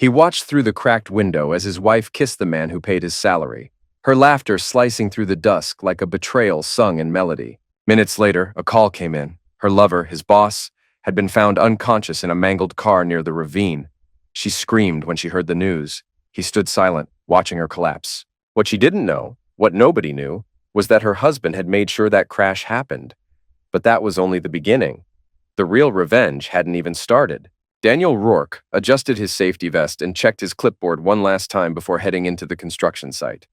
He watched through the cracked window as his wife kissed the man who paid his salary, her laughter slicing through the dusk like a betrayal sung in melody. Minutes later, a call came in. Her lover, his boss, had been found unconscious in a mangled car near the ravine. She screamed when she heard the news. He stood silent, watching her collapse. What she didn't know, what nobody knew, was that her husband had made sure that crash happened. But that was only the beginning. The real revenge hadn't even started. Daniel Rourke adjusted his safety vest and checked his clipboard one last time before heading into the construction site.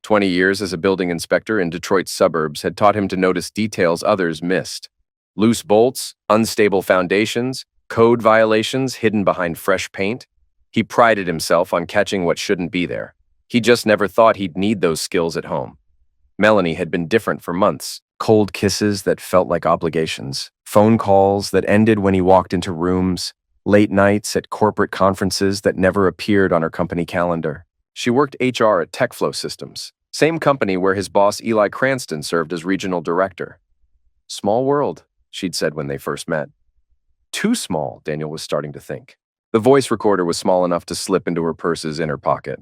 20 years as a building inspector in Detroit's suburbs had taught him to notice details others missed. Loose bolts, unstable foundations, code violations hidden behind fresh paint. He prided himself on catching what shouldn't be there. He just never thought he'd need those skills at home. Melanie had been different for months. Cold kisses that felt like obligations, phone calls that ended when he walked into rooms, late nights at corporate conferences that never appeared on her company calendar. She worked HR at TechFlow Systems, same company where his boss Eli Cranston served as regional director. Small world, she'd said when they first met. Too small, Daniel was starting to think. The voice recorder was small enough to slip into her purse's inner pocket.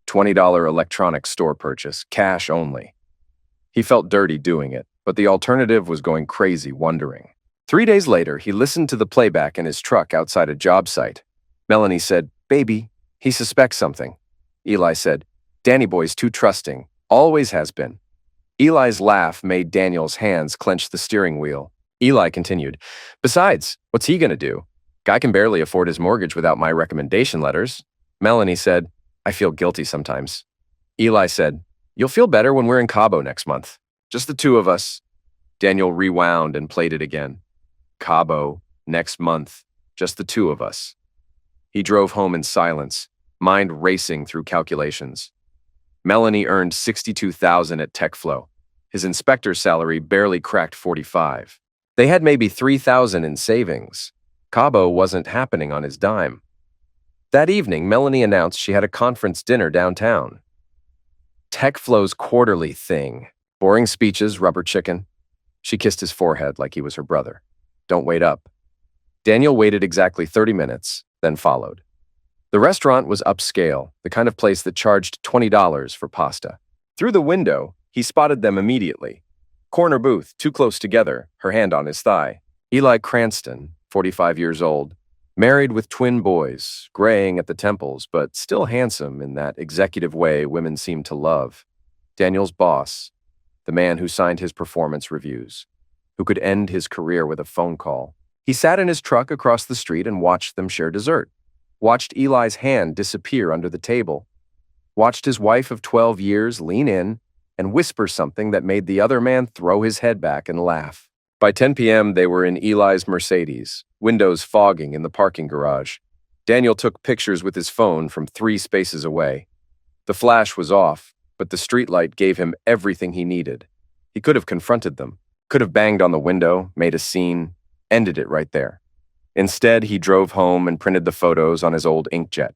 $20 electronics store purchase, cash only. He felt dirty doing it, but the alternative was going crazy wondering. 3 days later, he listened to the playback in his truck outside a job site. Melanie said, "Baby, he suspects something." Eli said, "Danny boy's too trusting, always has been." Eli's laugh made Daniel's hands clench the steering wheel. Eli continued, "Besides, what's he gonna do? Guy can barely afford his mortgage without my recommendation letters." Melanie said, "I feel guilty sometimes." Eli said, "You'll feel better when we're in Cabo next month. Just the two of us." Daniel rewound and played it again. Cabo, next month, just the two of us. He drove home in silence, mind racing through calculations. Melanie earned $62,000 at TechFlow. His inspector's salary barely cracked $45,000. They had maybe $3,000 in savings. Cabo wasn't happening on his dime. That evening, Melanie announced she had a conference dinner downtown. TechFlow's quarterly thing. Boring speeches, rubber chicken. She kissed his forehead like he was her brother. "Don't wait up." Daniel waited exactly 30 minutes, then followed. The restaurant was upscale, the kind of place that charged $20 for pasta. Through the window, he spotted them immediately. Corner booth, too close together, her hand on his thigh. Eli Cranston, 45 years old, married with twin boys, graying at the temples, but still handsome in that executive way women seem to love. Daniel's boss, the man who signed his performance reviews, who could end his career with a phone call. He sat in his truck across the street and watched them share dessert, watched Eli's hand disappear under the table, watched his wife of 12 years lean in and whisper something that made the other man throw his head back and laugh. By 10 p.m., they were in Eli's Mercedes, windows fogging in the parking garage. Daniel took pictures with his phone from 3 spaces away. The flash was off, but the streetlight gave him everything he needed. He could have confronted them, could have banged on the window, made a scene, ended it right there. Instead, he drove home and printed the photos on his old inkjet.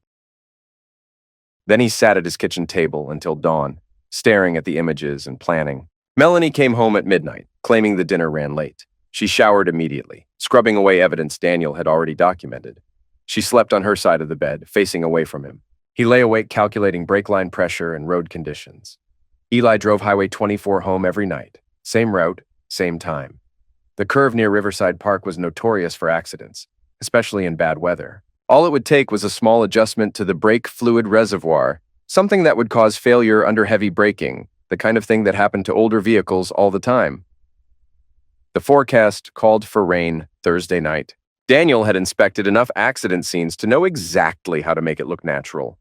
Then he sat at his kitchen table until dawn, staring at the images and planning. Melanie came home at midnight, claiming the dinner ran late. She showered immediately, scrubbing away evidence Daniel had already documented. She slept on her side of the bed, facing away from him. He lay awake calculating brake line pressure and road conditions. Eli drove Highway 24 home every night. Same route, same time. The curve near Riverside Park was notorious for accidents, especially in bad weather. All it would take was a small adjustment to the brake fluid reservoir, something that would cause failure under heavy braking, the kind of thing that happened to older vehicles all the time. The forecast called for rain Thursday night. Daniel had inspected enough accident scenes to know exactly how to make it look natural.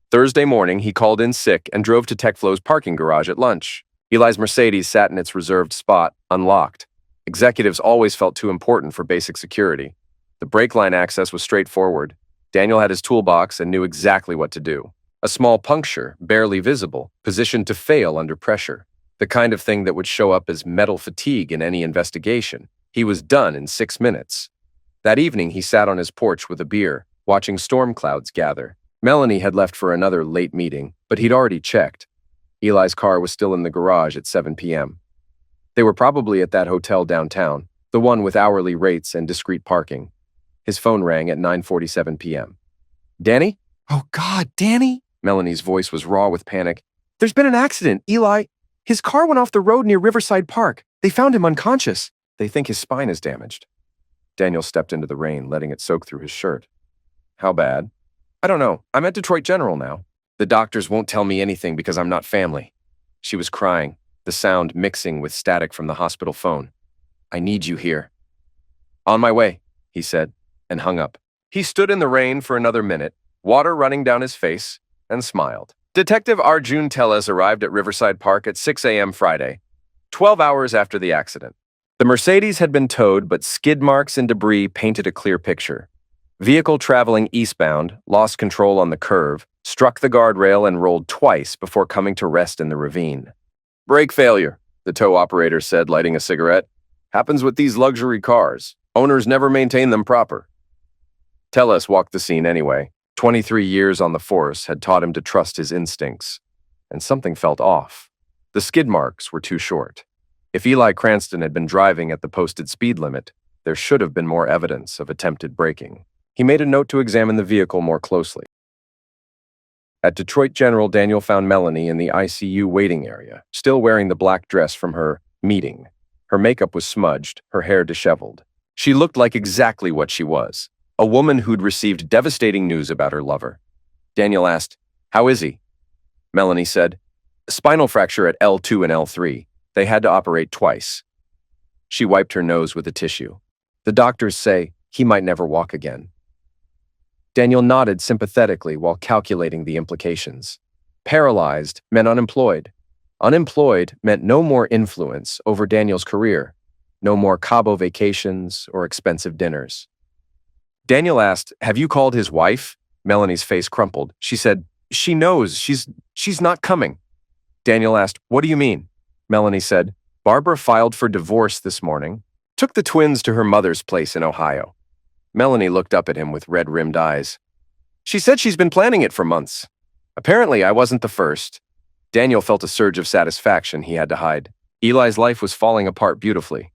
Thursday morning, he called in sick and drove to TechFlow's parking garage at lunch. Eli's Mercedes sat in its reserved spot, unlocked. Executives always felt too important for basic security. The brake line access was straightforward. Daniel had his toolbox and knew exactly what to do. A small puncture, barely visible, positioned to fail under pressure. The kind of thing that would show up as metal fatigue in any investigation. He was done in 6 minutes. That evening, he sat on his porch with a beer, watching storm clouds gather. Melanie had left for another late meeting, but he'd already checked. Eli's car was still in the garage at 7 p.m. They were probably at that hotel downtown, the one with hourly rates and discreet parking. His phone rang at 9:47 p.m. "Danny?" Oh God, Danny? Melanie's voice was raw with panic. There's been an accident, Eli. His car went off the road near Riverside Park. They found him unconscious. They think his spine is damaged. Daniel stepped into the rain, letting it soak through his shirt. How bad? I don't know. I'm at Detroit General now. The doctors won't tell me anything because I'm not family. She was crying, the sound mixing with static from the hospital phone. I need you here. On my way, he said, and hung up. He stood in the rain for another minute, water running down his face, and smiled. Detective Arjun Tellez arrived at Riverside Park at 6 a.m. Friday, 12 hours after the accident. The Mercedes had been towed, but skid marks and debris painted a clear picture. Vehicle traveling eastbound lost control on the curve, struck the guardrail, and rolled twice before coming to rest in the ravine. Brake failure, the tow operator said, lighting a cigarette. Happens with these luxury cars. Owners never maintain them proper. Tellez walked the scene anyway. 23 years on the force had taught him to trust his instincts. And something felt off. The skid marks were too short. If Eli Cranston had been driving at the posted speed limit, there should have been more evidence of attempted braking. He made a note to examine the vehicle more closely. At Detroit General, Daniel found Melanie in the ICU waiting area, still wearing the black dress from her meeting. Her makeup was smudged, her hair disheveled. She looked like exactly what she was, a woman who'd received devastating news about her lover. Daniel asked, "How is he?" Melanie said, "Spinal fracture at L2 and L3. They had to operate twice." She wiped her nose with a tissue. "The doctors say he might never walk again." Daniel nodded sympathetically while calculating the implications. Paralyzed meant unemployed. Unemployed meant no more influence over Daniel's career, no more Cabo vacations or expensive dinners. Daniel asked, "Have you called his wife?" Melanie's face crumpled. She said, "She knows. She's not coming." Daniel asked, "What do you mean?" Melanie said, "Barbara filed for divorce this morning, took the twins to her mother's place in Ohio." Melanie looked up at him with red-rimmed eyes. "She said she's been planning it for months. Apparently, I wasn't the first." Daniel felt a surge of satisfaction he had to hide. Eli's life was falling apart beautifully.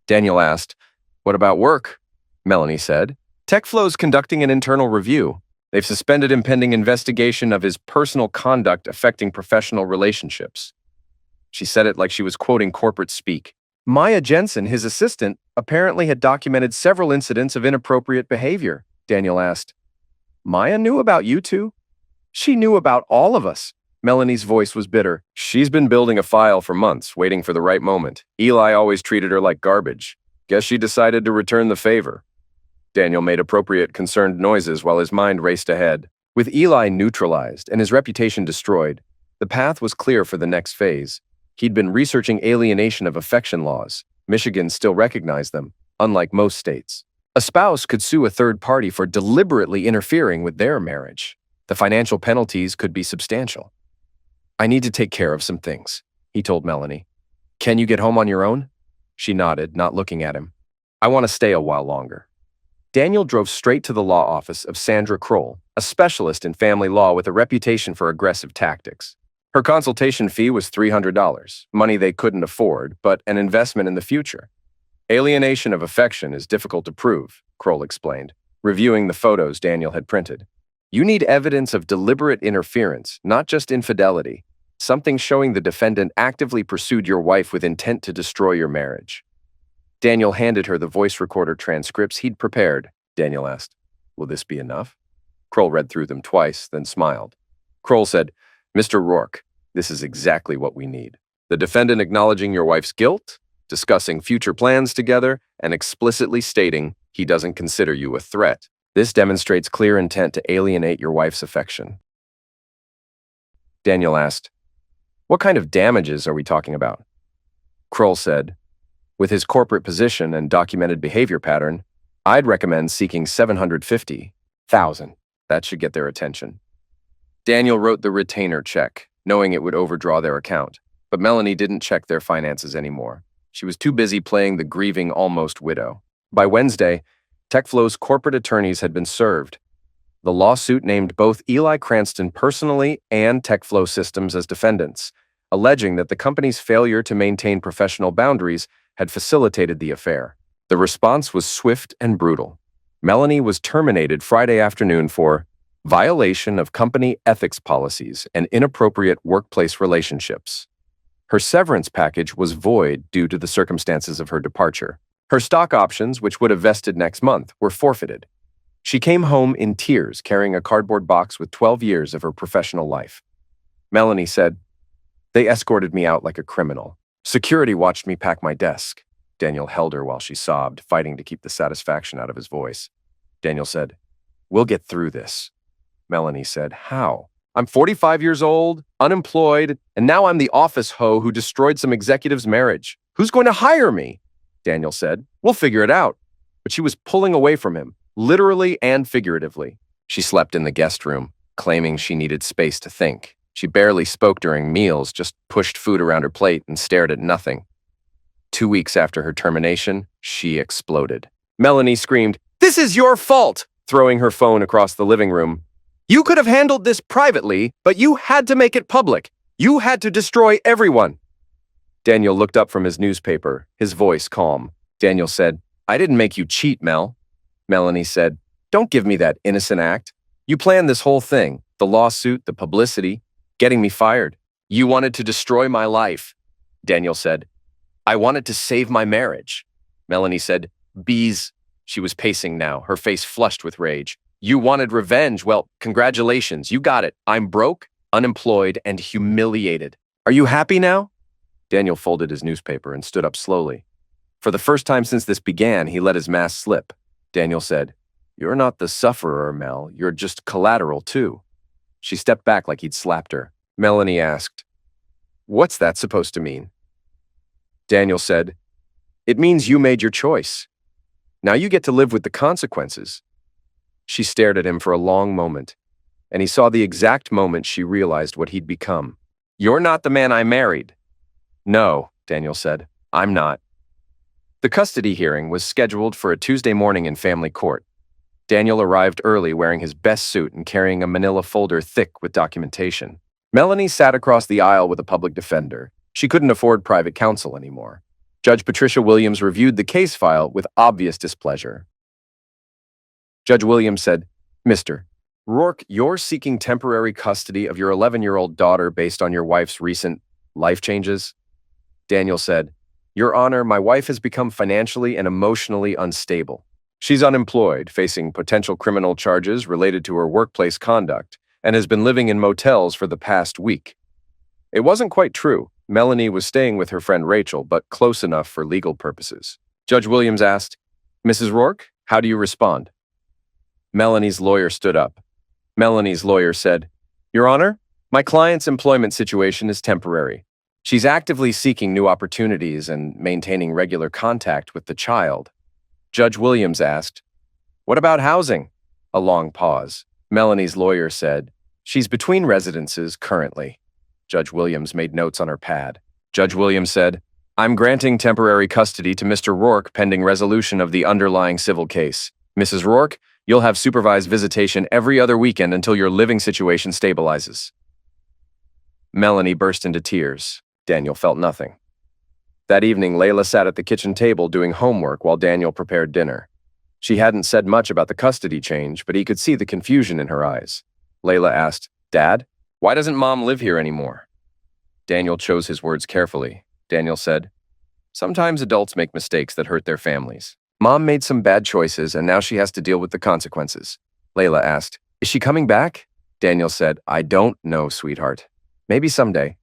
Daniel asked, "What about work?" Melanie said, "TechFlow's conducting an internal review. They've suspended him pending investigation of his personal conduct affecting professional relationships." She said it like she was quoting corporate speak. Maya Jensen, his assistant, apparently had documented several incidents of inappropriate behavior. Daniel asked, "Maya knew about you two?" "She knew about all of us." Melanie's voice was bitter. "She's been building a file for months, waiting for the right moment. Eli always treated her like garbage. Guess she decided to return the favor." Daniel made appropriate concerned noises while his mind raced ahead. With Eli neutralized and his reputation destroyed, the path was clear for the next phase. He'd been researching alienation of affection laws. Michigan still recognized them, unlike most states. A spouse could sue a third party for deliberately interfering with their marriage. The financial penalties could be substantial. "I need to take care of some things," he told Melanie. "Can you get home on your own?" She nodded, not looking at him. "I want to stay a while longer." Daniel drove straight to the law office of Sandra Kroll, a specialist in family law with a reputation for aggressive tactics. Her consultation fee was $300, money they couldn't afford, but an investment in the future. "Alienation of affection is difficult to prove," Kroll explained, reviewing the photos Daniel had printed. "You need evidence of deliberate interference, not just infidelity, something showing the defendant actively pursued your wife with intent to destroy your marriage." Daniel handed her the voice recorder transcripts he'd prepared. Daniel asked, "Will this be enough?" Kroll read through them twice, then smiled. Kroll said, "Mr. Rourke, this is exactly what we need. The defendant acknowledging your wife's guilt, discussing future plans together, and explicitly stating he doesn't consider you a threat. This demonstrates clear intent to alienate your wife's affection." Daniel asked, "What kind of damages are we talking about?" Kroll said, "With his corporate position and documented behavior pattern, I'd recommend seeking $750,000. That should get their attention." Daniel wrote the retainer check, knowing it would overdraw their account, but Melanie didn't check their finances anymore. She was too busy playing the grieving almost widow. By Wednesday, TechFlow's corporate attorneys had been served. The lawsuit named both Eli Cranston personally and TechFlow Systems as defendants, alleging that the company's failure to maintain professional boundaries had facilitated the affair. The response was swift and brutal. Melanie was terminated Friday afternoon for violation of company ethics policies, and inappropriate workplace relationships. Her severance package was void due to the circumstances of her departure. Her stock options, which would have vested next month, were forfeited. She came home in tears, carrying a cardboard box with 12 years of her professional life. Melanie said, "They escorted me out like a criminal. Security watched me pack my desk." Daniel held her while she sobbed, fighting to keep the satisfaction out of his voice. Daniel said, "We'll get through this." Melanie said, "How? I'm 45 years old, unemployed, and now I'm the office hoe who destroyed some executive's marriage. Who's going to hire me?" Daniel said, "We'll figure it out." But she was pulling away from him, literally and figuratively. She slept in the guest room, claiming she needed space to think. She barely spoke during meals, just pushed food around her plate and stared at nothing. 2 weeks after her termination, she exploded. Melanie screamed, "This is your fault!" throwing her phone across the living room. "You could have handled this privately, but you had to make it public. You had to destroy everyone." Daniel looked up from his newspaper, his voice calm. Daniel said, "I didn't make you cheat, Mel." Melanie said, "Don't give me that innocent act. You planned this whole thing, the lawsuit, the publicity, getting me fired. You wanted to destroy my life." Daniel said, "I wanted to save my marriage." Melanie said, "Bees." She was pacing now, her face flushed with rage. "You wanted revenge. Well, congratulations, you got it. I'm broke, unemployed, and humiliated. Are you happy now?" Daniel folded his newspaper and stood up slowly. For the first time since this began, he let his mask slip. Daniel said, "You're not the sufferer, Mel. You're just collateral, too." She stepped back like he'd slapped her. Melanie asked, "What's that supposed to mean?" Daniel said, "It means you made your choice. Now you get to live with the consequences." She stared at him for a long moment, and he saw the exact moment she realized what he'd become. "You're not the man I married." "No," Daniel said, "I'm not." The custody hearing was scheduled for a Tuesday morning in family court. Daniel arrived early wearing his best suit and carrying a manila folder thick with documentation. Melanie sat across the aisle with a public defender. She couldn't afford private counsel anymore. Judge Patricia Williams reviewed the case file with obvious displeasure. Judge Williams said, "Mr. Rourke, you're seeking temporary custody of your 11-year-old daughter based on your wife's recent life changes?" Daniel said, "Your Honor, my wife has become financially and emotionally unstable. She's unemployed, facing potential criminal charges related to her workplace conduct, and has been living in motels for the past week." It wasn't quite true. Melanie was staying with her friend Rachel, but close enough for legal purposes. Judge Williams asked, "Mrs. Rourke, how do you respond?" Melanie's lawyer stood up. Melanie's lawyer said, "Your Honor, my client's employment situation is temporary. She's actively seeking new opportunities and maintaining regular contact with the child." Judge Williams asked, "What about housing?" A long pause. Melanie's lawyer said, "She's between residences currently." Judge Williams made notes on her pad. Judge Williams said, "I'm granting temporary custody to Mr. Rourke pending resolution of the underlying civil case. Mrs. Rourke, you'll have supervised visitation every other weekend until your living situation stabilizes." Melanie burst into tears. Daniel felt nothing. That evening, Layla sat at the kitchen table doing homework while Daniel prepared dinner. She hadn't said much about the custody change, but he could see the confusion in her eyes. Layla asked, "Dad, why doesn't Mom live here anymore?" Daniel chose his words carefully. Daniel said, "Sometimes adults make mistakes that hurt their families. Mom made some bad choices, and now she has to deal with the consequences." Layla asked, "Is she coming back?" Daniel said, "I don't know, sweetheart. Maybe someday."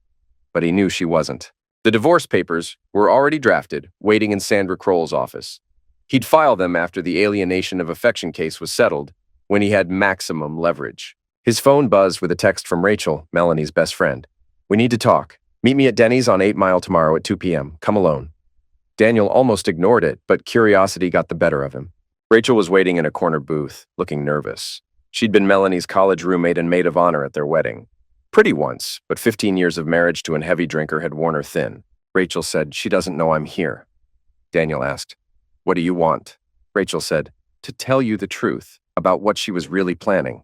But he knew she wasn't. The divorce papers were already drafted, waiting in Sandra Kroll's office. He'd file them after the alienation of affection case was settled, when he had maximum leverage. His phone buzzed with a text from Rachel, Melanie's best friend. "We need to talk. Meet me at Denny's on 8 Mile tomorrow at 2 p.m. Come alone." Daniel almost ignored it, but curiosity got the better of him. Rachel was waiting in a corner booth, looking nervous. She'd been Melanie's college roommate and maid of honor at their wedding. Pretty once, but 15 years of marriage to a heavy drinker had worn her thin. Rachel said, "She doesn't know I'm here." Daniel asked, "What do you want?" Rachel said, "To tell you the truth about what she was really planning."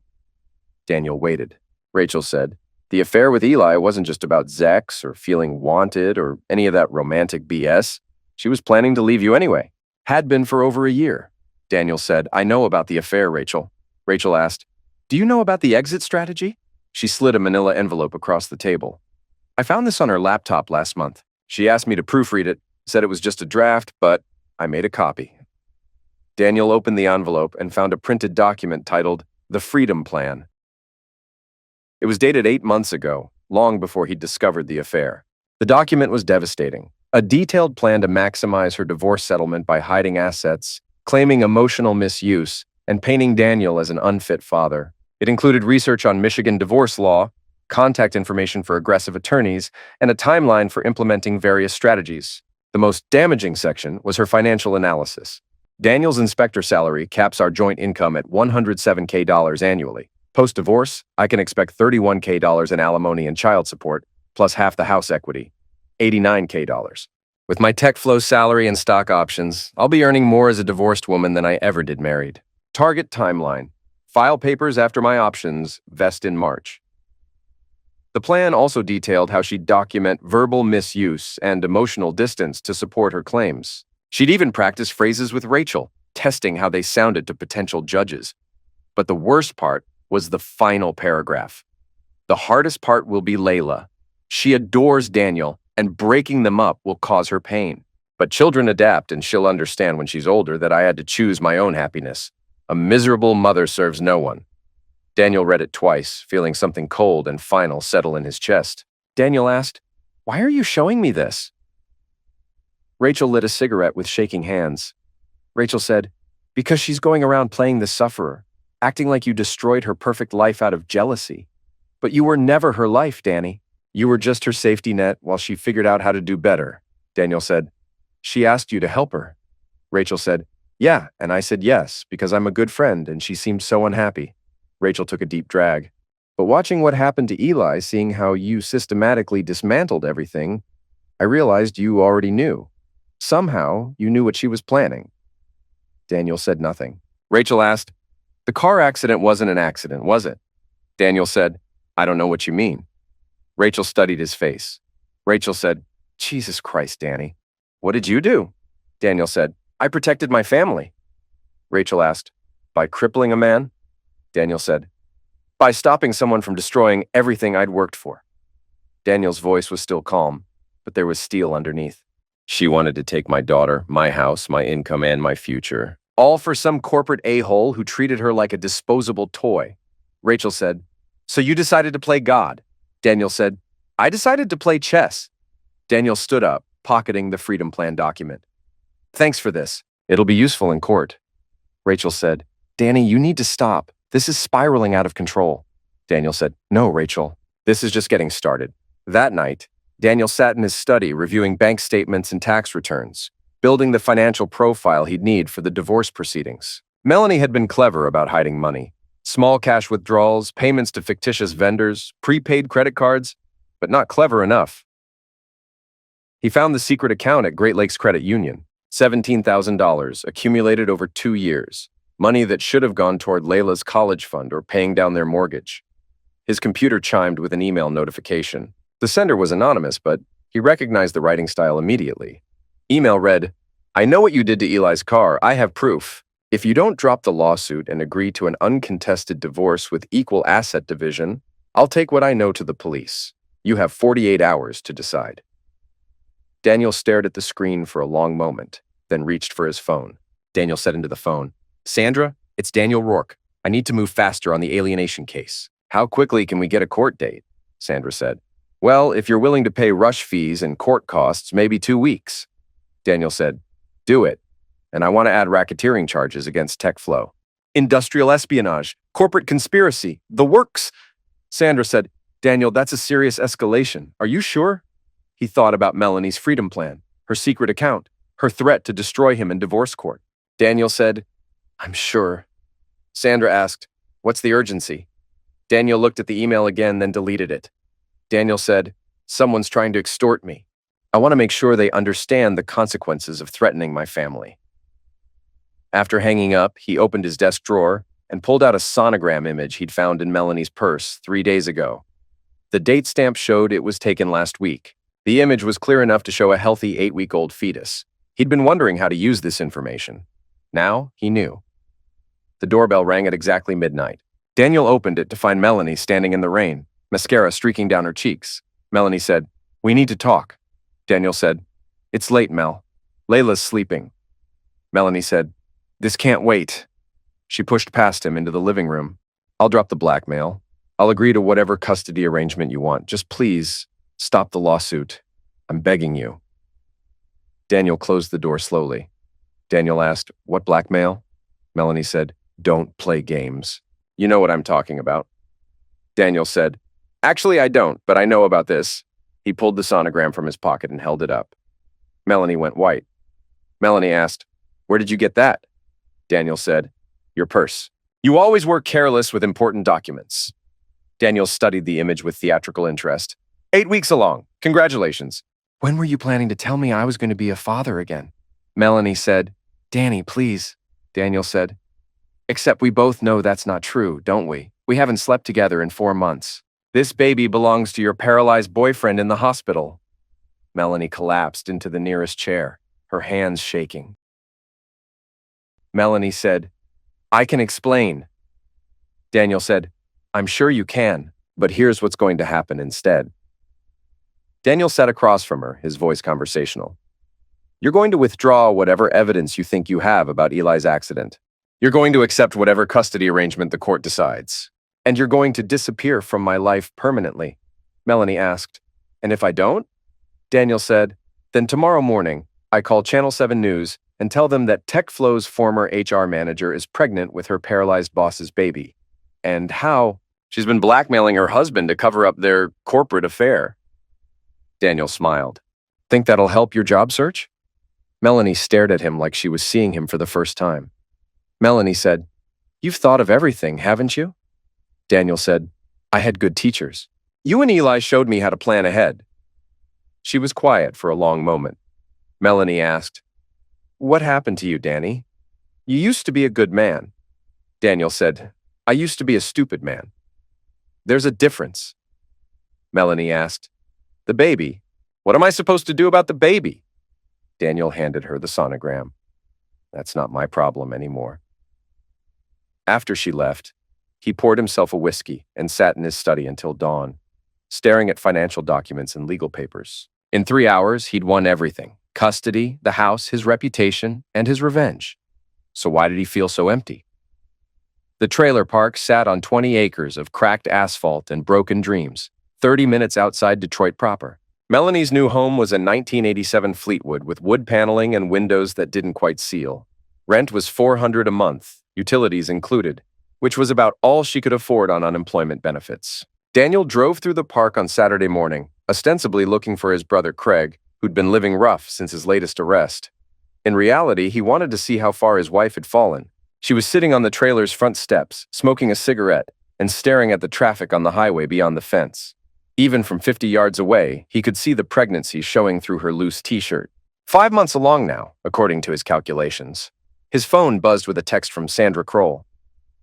Daniel waited. Rachel said, "The affair with Eli wasn't just about sex or feeling wanted or any of that romantic BS. She was planning to leave you anyway. Had been for over a year." Daniel said, "I know about the affair, Rachel." Rachel asked, Do you know about the exit strategy? She slid a manila envelope across the table. I found this on her laptop last month. She asked me to proofread it, said it was just a draft, but I made a copy. Daniel opened the envelope and found a printed document titled The Freedom Plan. It was dated 8 months ago, long before he'd discovered the affair. The document was devastating. A detailed plan to maximize her divorce settlement by hiding assets, claiming emotional misuse, and painting Daniel as an unfit father. It included research on Michigan divorce law, contact information for aggressive attorneys, and a timeline for implementing various strategies. The most damaging section was her financial analysis. Daniel's inspector salary caps our joint income at $107K annually. Post-divorce, I can expect $31K in alimony and child support, plus half the house equity, $89K. With my TechFlow salary and stock options, I'll be earning more as a divorced woman than I ever did married. Target timeline. File papers after my options vest in March. The plan also detailed how she'd document verbal misuse and emotional distance to support her claims. She'd even practice phrases with Rachel, testing how they sounded to potential judges. But the worst part was the final paragraph. The hardest part will be Layla. She adores Daniel, and breaking them up will cause her pain. But children adapt, and she'll understand when she's older that I had to choose my own happiness. A miserable mother serves no one. Daniel read it twice, feeling something cold and final settle in his chest. Daniel asked, "Why are you showing me this?" Rachel lit a cigarette with shaking hands. Rachel said, "Because she's going around playing the sufferer, acting like you destroyed her perfect life out of jealousy. But you were never her life, Danny. You were just her safety net while she figured out how to do better." Daniel said, "She asked you to help her." Rachel said, "Yeah, and I said yes, because I'm a good friend, and she seemed so unhappy." Rachel took a deep drag. "But watching what happened to Eli, seeing how you systematically dismantled everything, I realized you already knew. Somehow, you knew what she was planning." Daniel said nothing. Rachel asked, "The car accident wasn't an accident, was it?" Daniel said, "I don't know what you mean." Rachel studied his face. Rachel said, "Jesus Christ, Danny. What did you do?" Daniel said, "I protected my family." Rachel asked, "By crippling a man?" Daniel said, "By stopping someone from destroying everything I'd worked for." Daniel's voice was still calm, but there was steel underneath. "She wanted to take my daughter, my house, my income, and my future. All for some corporate a-hole who treated her like a disposable toy." Rachel said, "So you decided to play God?" Daniel said, "I decided to play chess." Daniel stood up, pocketing the Freedom Plan document. "Thanks for this. It'll be useful in court." Rachel said, "Danny, you need to stop. This is spiraling out of control." Daniel said, "No, Rachel. This is just getting started." That night, Daniel sat in his study reviewing bank statements and tax returns, building the financial profile he'd need for the divorce proceedings. Melanie had been clever about hiding money. Small cash withdrawals, payments to fictitious vendors, prepaid credit cards, but not clever enough. He found the secret account at Great Lakes Credit Union, $17,000 accumulated over 2 years, money that should have gone toward Layla's college fund or paying down their mortgage. His computer chimed with an email notification. The sender was anonymous, but he recognized the writing style immediately. Email read, "I know what you did to Eli's car. I have proof. If you don't drop the lawsuit and agree to an uncontested divorce with equal asset division, I'll take what I know to the police. You have 48 hours to decide." Daniel stared at the screen for a long moment, then reached for his phone. Daniel said into the phone, "Sandra, it's Daniel Rourke. I need to move faster on the alienation case. How quickly can we get a court date?" Sandra said, "Well, if you're willing to pay rush fees and court costs, maybe 2 weeks." Daniel said, "Do it. And I want to add racketeering charges against TechFlow. Industrial espionage, corporate conspiracy, the works." Sandra said, "Daniel, that's a serious escalation. Are you sure?" He thought about Melanie's freedom plan, her secret account, her threat to destroy him in divorce court. Daniel said, "I'm sure." Sandra asked, "What's the urgency?" Daniel looked at the email again, then deleted it. Daniel said, "Someone's trying to extort me. I want to make sure they understand the consequences of threatening my family." After hanging up, he opened his desk drawer and pulled out a sonogram image he'd found in Melanie's purse 3 days ago. The date stamp showed it was taken last week. The image was clear enough to show a healthy 8-week-old fetus. He'd been wondering how to use this information. Now he knew. The doorbell rang at exactly midnight. Daniel opened it to find Melanie standing in the rain, mascara streaking down her cheeks. Melanie said, "We need to talk." Daniel said, "It's late, Mel. Layla's sleeping." Melanie said, "This can't wait." She pushed past him into the living room. "I'll drop the blackmail. I'll agree to whatever custody arrangement you want. Just please stop the lawsuit. I'm begging you." Daniel closed the door slowly. Daniel asked, "What blackmail?" Melanie said, "Don't play games. You know what I'm talking about." Daniel said, "Actually, I don't, but I know about this." He pulled the sonogram from his pocket and held it up. Melanie went white. Melanie asked, "Where did you get that?" Daniel said, "Your purse. You always were careless with important documents." Daniel studied the image with theatrical interest. 8 weeks along. Congratulations. "When were you planning to tell me I was going to be a father again?" Melanie said, "Danny, please." Daniel said, "Except we both know that's not true, don't we? We haven't slept together in 4 months. This baby belongs to your paralyzed boyfriend in the hospital." Melanie collapsed into the nearest chair, her hands shaking. Melanie said, "I can explain." Daniel said, "I'm sure you can, but here's what's going to happen instead." Daniel sat across from her, his voice conversational. "You're going to withdraw whatever evidence you think you have about Eli's accident. You're going to accept whatever custody arrangement the court decides. And you're going to disappear from my life permanently." Melanie asked, "And if I don't?" Daniel said, "Then tomorrow morning, I call Channel 7 News and tell them that TechFlow's former HR manager is pregnant with her paralyzed boss's baby. And how she's been blackmailing her husband to cover up their corporate affair." Daniel smiled. "Think that'll help your job search?" Melanie stared at him like she was seeing him for the first time. Melanie said, "You've thought of everything, haven't you?" Daniel said, "I had good teachers. You and Eli showed me how to plan ahead." She was quiet for a long moment. Melanie asked, "What happened to you, Danny? You used to be a good man." Daniel said, "I used to be a stupid man." "There's a difference." Melanie asked, "The baby? What am I supposed to do about the baby?" Daniel handed her the sonogram. "That's not my problem anymore." After she left, he poured himself a whiskey and sat in his study until dawn, staring at financial documents and legal papers. In 3 hours, he'd won everything: custody, the house, his reputation, and his revenge. So why did he feel so empty? The trailer park sat on 20 acres of cracked asphalt and broken dreams, 30 minutes outside Detroit proper. Melanie's new home was a 1987 Fleetwood with wood paneling and windows that didn't quite seal. Rent was $400 a month, utilities included, which was about all she could afford on unemployment benefits. Daniel drove through the park on Saturday morning, ostensibly looking for his brother Craig, who'd been living rough since his latest arrest. In reality, he wanted to see how far his wife had fallen. She was sitting on the trailer's front steps, smoking a cigarette, and staring at the traffic on the highway beyond the fence. Even from 50 yards away, he could see the pregnancy showing through her loose t-shirt. 5 months along now, according to his calculations. His phone buzzed with a text from Sandra Kroll.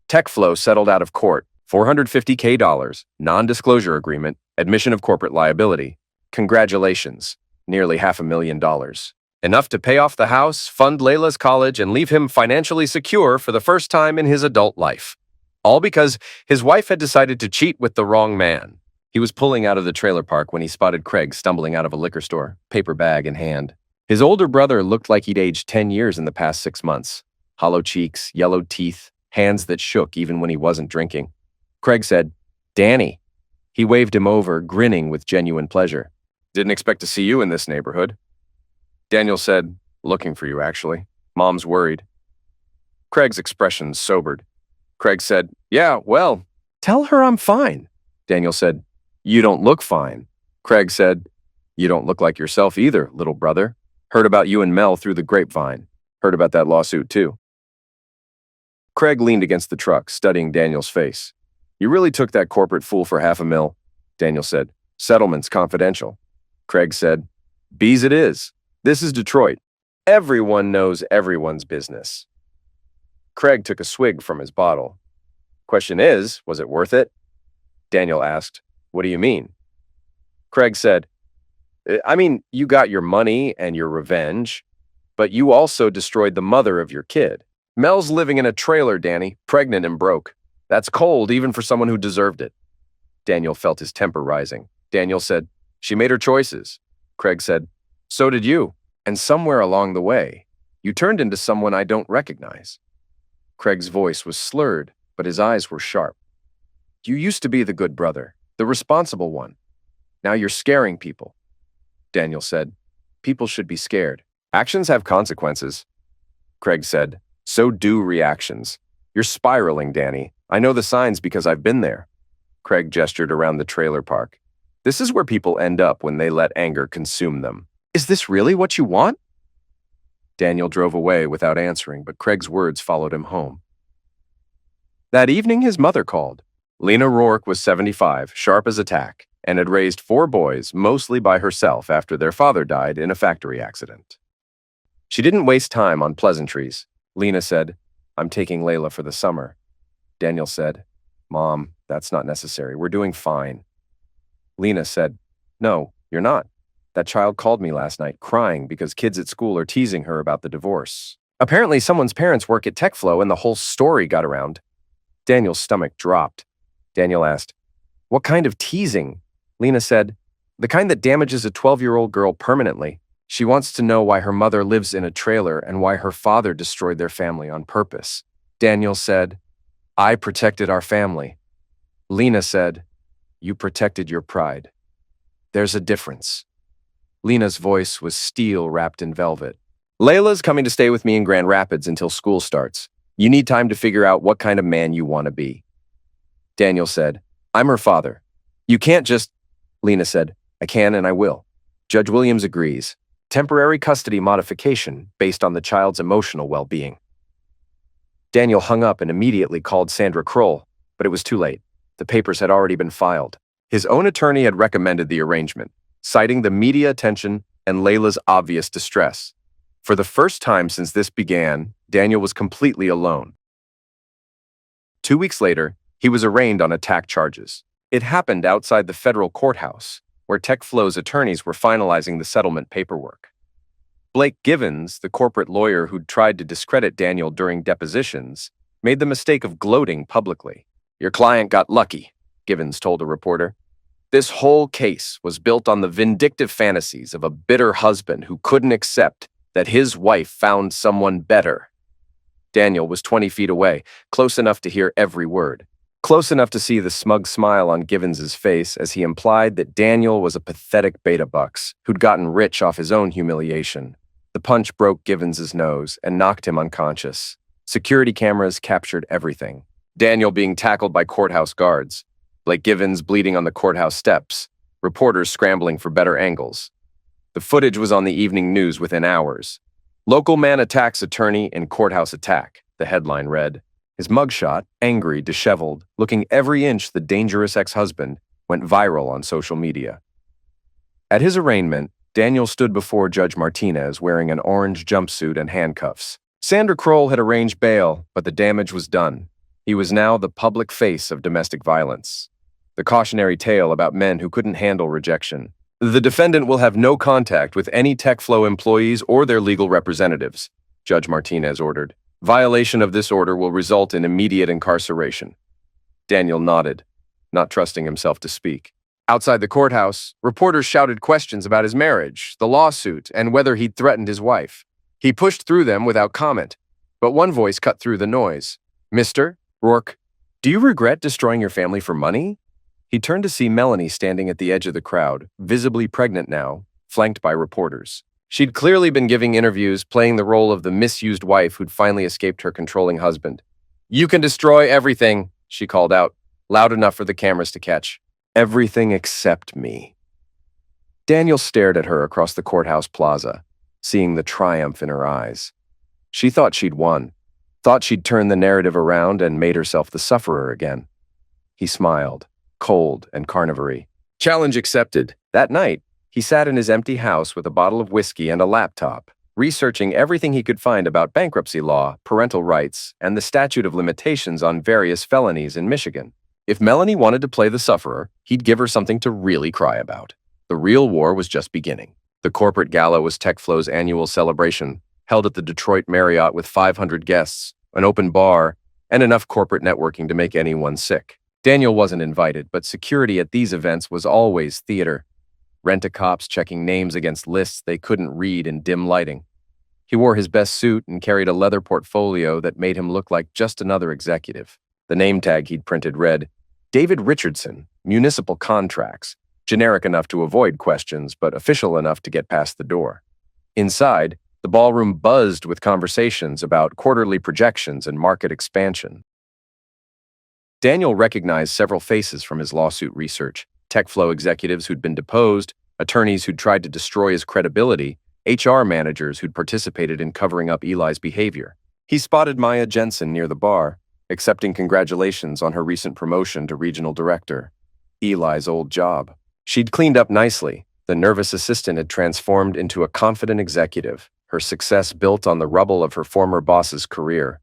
TechFlow settled out of court, $450K, non-disclosure agreement, admission of corporate liability. Congratulations, nearly $500,000. Enough to pay off the house, fund Layla's college, and leave him financially secure for the first time in his adult life. All because his wife had decided to cheat with the wrong man. He was pulling out of the trailer park when he spotted Craig stumbling out of a liquor store, paper bag in hand. His older brother looked like he'd aged 10 years in the past 6 months. Hollow cheeks, yellowed teeth, hands that shook even when he wasn't drinking. Craig said, "Danny." He waved him over, grinning with genuine pleasure. "Didn't expect to see you in this neighborhood." Daniel said, "Looking for you, actually. Mom's worried." Craig's expression sobered. Craig said, "Yeah, well, tell her I'm fine." Daniel said, "You don't look fine." Craig said, "You don't look like yourself either, little brother. Heard about you and Mel through the grapevine. Heard about that lawsuit, too." Craig leaned against the truck, studying Daniel's face. "You really took that corporate fool for $500,000, Daniel said. "Settlement's confidential." Craig said, "Bees it is. This is Detroit. Everyone knows everyone's business." Craig took a swig from his bottle. "Question is, was it worth it?" Daniel asked, "What do you mean?" Craig said, "I mean, you got your money and your revenge, but you also destroyed the mother of your kid. Mel's living in a trailer, Danny, pregnant and broke. That's cold, even for someone who deserved it. Daniel felt his temper rising. Daniel said, "She made her choices." Craig said, "So did you. And somewhere along the way, you turned into someone I don't recognize." Craig's voice was slurred, but his eyes were sharp. "You used to be the good brother, the responsible one. Now you're scaring people." Daniel said, "People should be scared. Actions have consequences." Craig said, "So do reactions. You're spiraling, Danny. I know the signs because I've been there." Craig gestured around the trailer park. "This is where people end up when they let anger consume them. Is this really what you want?" Daniel drove away without answering, but Craig's words followed him home. That evening, his mother called. Lena Rourke was 75, sharp as a tack, and had raised 4 boys, mostly by herself after their father died in a factory accident. She didn't waste time on pleasantries. Lena said, "I'm taking Layla for the summer." Daniel said, "Mom, that's not necessary. We're doing fine." Lena said, "No, you're not. That child called me last night crying because kids at school are teasing her about the divorce. Apparently someone's parents work at TechFlow and the whole story got around." Daniel's stomach dropped. Daniel asked, "What kind of teasing?" Lena said, "The kind that damages a 12-year-old girl permanently. She wants to know why her mother lives in a trailer and why her father destroyed their family on purpose." Daniel said, "I protected our family." Lena said, "You protected your pride. There's a difference." Lena's voice was steel wrapped in velvet. "Layla's coming to stay with me in Grand Rapids until school starts. You need time to figure out what kind of man you want to be." Daniel said, "I'm her father. You can't just—" Lena said, "I can and I will. Judge Williams agrees. Temporary custody modification based on the child's emotional well-being." Daniel hung up and immediately called Sandra Kroll, but it was too late. The papers had already been filed. His own attorney had recommended the arrangement, citing the media attention and Layla's obvious distress. For the first time since this began, Daniel was completely alone. 2 weeks later, he was arraigned on attack charges. It happened outside the federal courthouse, where TechFlow's attorneys were finalizing the settlement paperwork. Blake Givens, the corporate lawyer who'd tried to discredit Daniel during depositions, made the mistake of gloating publicly. "Your client got lucky," Givens told a reporter. "This whole case was built on the vindictive fantasies of a bitter husband who couldn't accept that his wife found someone better." Daniel was 20 feet away, close enough to hear every word, close enough to see the smug smile on Givens's face as he implied that Daniel was a pathetic beta-bucks who'd gotten rich off his own humiliation. The punch broke Givens's nose and knocked him unconscious. Security cameras captured everything. Daniel being tackled by courthouse guards, Blake Givens bleeding on the courthouse steps, reporters scrambling for better angles. The footage was on the evening news within hours. "Local man attacks attorney in courthouse attack," the headline read. His mugshot, angry, disheveled, looking every inch the dangerous ex-husband, went viral on social media. At his arraignment, Daniel stood before Judge Martinez wearing an orange jumpsuit and handcuffs. Sandra Kroll had arranged bail, but the damage was done. He was now the public face of domestic violence. The cautionary tale about men who couldn't handle rejection. "The defendant will have no contact with any TechFlow employees or their legal representatives," Judge Martinez ordered. "Violation of this order will result in immediate incarceration." Daniel nodded, not trusting himself to speak. Outside the courthouse, reporters shouted questions about his marriage, the lawsuit, and whether he'd threatened his wife. He pushed through them without comment, but one voice cut through the noise. "Mr. Rourke, do you regret destroying your family for money?" He turned to see Melanie standing at the edge of the crowd, visibly pregnant now, flanked by reporters. She'd clearly been giving interviews, playing the role of the misused wife who'd finally escaped her controlling husband. "You can destroy everything," she called out, loud enough for the cameras to catch. "Everything except me." Daniel stared at her across the courthouse plaza, seeing the triumph in her eyes. She thought she'd won, thought she'd turned the narrative around and made herself the sufferer again. He smiled, cold and carnivory. Challenge accepted. That night, he sat in his empty house with a bottle of whiskey and a laptop, researching everything he could find about bankruptcy law, parental rights, and the statute of limitations on various felonies in Michigan. If Melanie wanted to play the sufferer, he'd give her something to really cry about. The real war was just beginning. The corporate gala was TechFlow's annual celebration, held at the Detroit Marriott with 500 guests, an open bar, and enough corporate networking to make anyone sick. Daniel wasn't invited, but security at these events was always theater. Rent-a-cops checking names against lists they couldn't read in dim lighting. He wore his best suit and carried a leather portfolio that made him look like just another executive. The name tag he'd printed read, David Richardson, Municipal Contracts, generic enough to avoid questions, but official enough to get past the door. Inside, the ballroom buzzed with conversations about quarterly projections and market expansion. Daniel recognized several faces from his lawsuit research: TechFlow executives who'd been deposed, attorneys who'd tried to destroy his credibility, HR managers who'd participated in covering up Eli's behavior. He spotted Maya Jensen near the bar, accepting congratulations on her recent promotion to regional director. Eli's old job. She'd cleaned up nicely. The nervous assistant had transformed into a confident executive, her success built on the rubble of her former boss's career.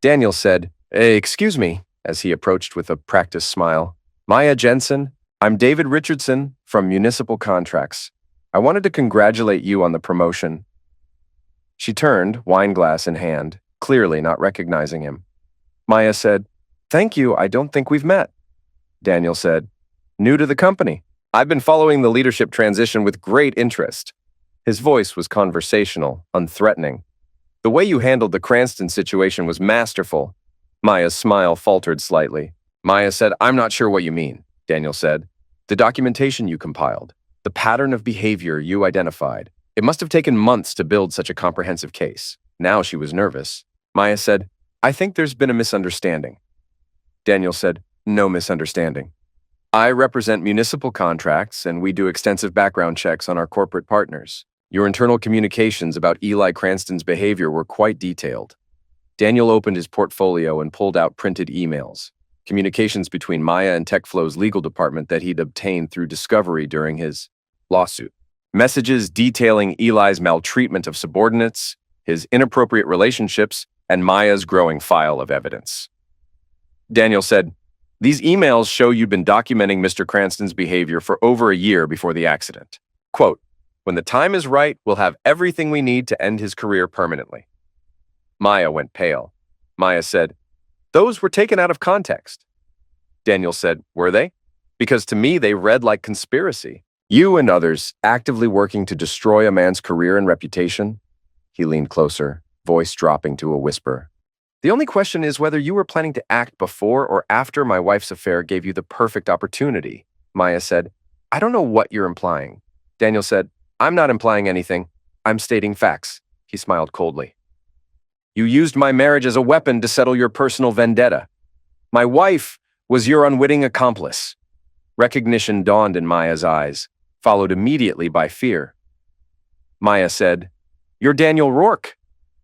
Daniel said, "Hey, excuse me," as he approached with a practiced smile. "Maya Jensen, I'm David Richardson from Municipal Contracts. I wanted to congratulate you on the promotion." She turned, wineglass in hand, clearly not recognizing him. Maya said, "Thank you, I don't think we've met." Daniel said, "New to the company. I've been following the leadership transition with great interest." His voice was conversational, unthreatening. "The way you handled the Cranston situation was masterful." Maya's smile faltered slightly. Maya said, "I'm not sure what you mean," Daniel said. "The documentation you compiled, the pattern of behavior you identified, it must have taken months to build such a comprehensive case." Now she was nervous. Maya said, "I think there's been a misunderstanding." Daniel said, "No misunderstanding. I represent Municipal Contracts, and we do extensive background checks on our corporate partners. Your internal communications about Eli Cranston's behavior were quite detailed." Daniel opened his portfolio and pulled out printed emails, communications between Maya and TechFlow's legal department that he'd obtained through discovery during his lawsuit. Messages detailing Eli's maltreatment of subordinates, his inappropriate relationships, and Maya's growing file of evidence. Daniel said, "These emails show you'd been documenting Mr. Cranston's behavior for over a year before the accident. Quote, when the time is right, we'll have everything we need to end his career permanently." Maya went pale. Maya said, "Those were taken out of context." Daniel said, "Were they? Because to me they read like conspiracy. You and others actively working to destroy a man's career and reputation?" He leaned closer, voice dropping to a whisper. "The only question is whether you were planning to act before or after my wife's affair gave you the perfect opportunity." Maya said, "I don't know what you're implying." Daniel said, "I'm not implying anything. I'm stating facts." He smiled coldly. "You used my marriage as a weapon to settle your personal vendetta. My wife was your unwitting accomplice." Recognition dawned in Maya's eyes, followed immediately by fear. Maya said, "You're Daniel Rourke."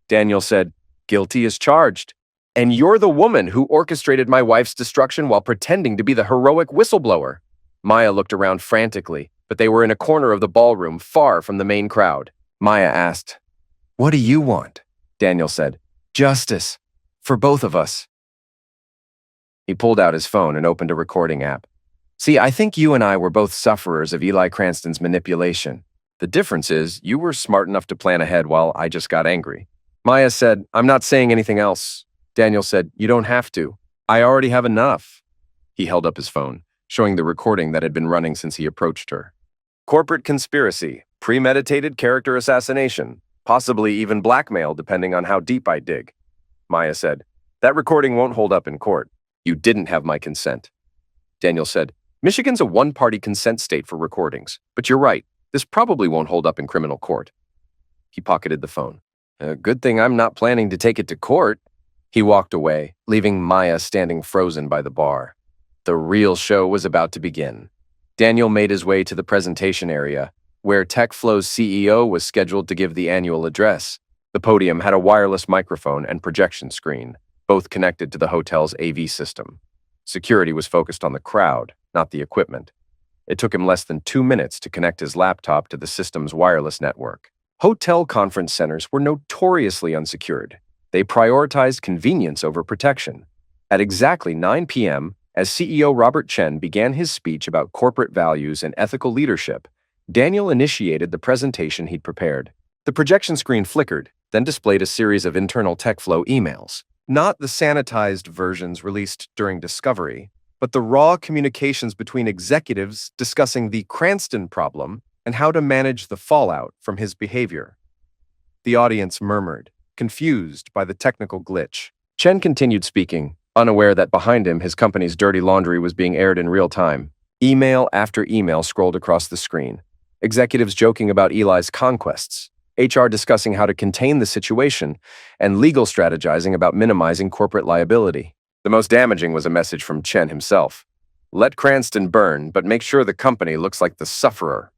Daniel said, "Guilty as charged. And you're the woman who orchestrated my wife's destruction while pretending to be the heroic whistleblower." Maya looked around frantically, but they were in a corner of the ballroom far from the main crowd. Maya asked, "What do you want?" Daniel said, "Justice. For both of us." He pulled out his phone and opened a recording app. "See, I think you and I were both sufferers of Eli Cranston's manipulation. The difference is you were smart enough to plan ahead while I just got angry." Maya said, "I'm not saying anything else." Daniel said, "You don't have to. I already have enough." He held up his phone, showing the recording that had been running since he approached her. "Corporate conspiracy, premeditated character assassination, possibly even blackmail depending on how deep I dig." Maya said, "That recording won't hold up in court. You didn't have my consent." Daniel said, "Michigan's a one-party consent state for recordings, but you're right. This probably won't hold up in criminal court." He pocketed the phone. "Good thing I'm not planning to take it to court." He walked away, leaving Maya standing frozen by the bar. The real show was about to begin. Daniel made his way to the presentation area, where TechFlow's CEO was scheduled to give the annual address. The podium had a wireless microphone and projection screen, both connected to the hotel's AV system. Security was focused on the crowd, not the equipment. It took him less than 2 minutes to connect his laptop to the system's wireless network. Hotel conference centers were notoriously unsecured. They prioritized convenience over protection. At exactly 9 p.m., as CEO Robert Chen began his speech about corporate values and ethical leadership, Daniel initiated the presentation he'd prepared. The projection screen flickered, then displayed a series of internal TechFlow emails. Not the sanitized versions released during Discovery, but the raw communications between executives discussing the Cranston problem and how to manage the fallout from his behavior. The audience murmured, confused by the technical glitch. Chen continued speaking, unaware that behind him his company's dirty laundry was being aired in real time. Email after email scrolled across the screen. Executives joking about Eli's conquests, HR discussing how to contain the situation, and legal strategizing about minimizing corporate liability. The most damaging was a message from Chen himself. Let Cranston burn, but make sure the company looks like the sufferer.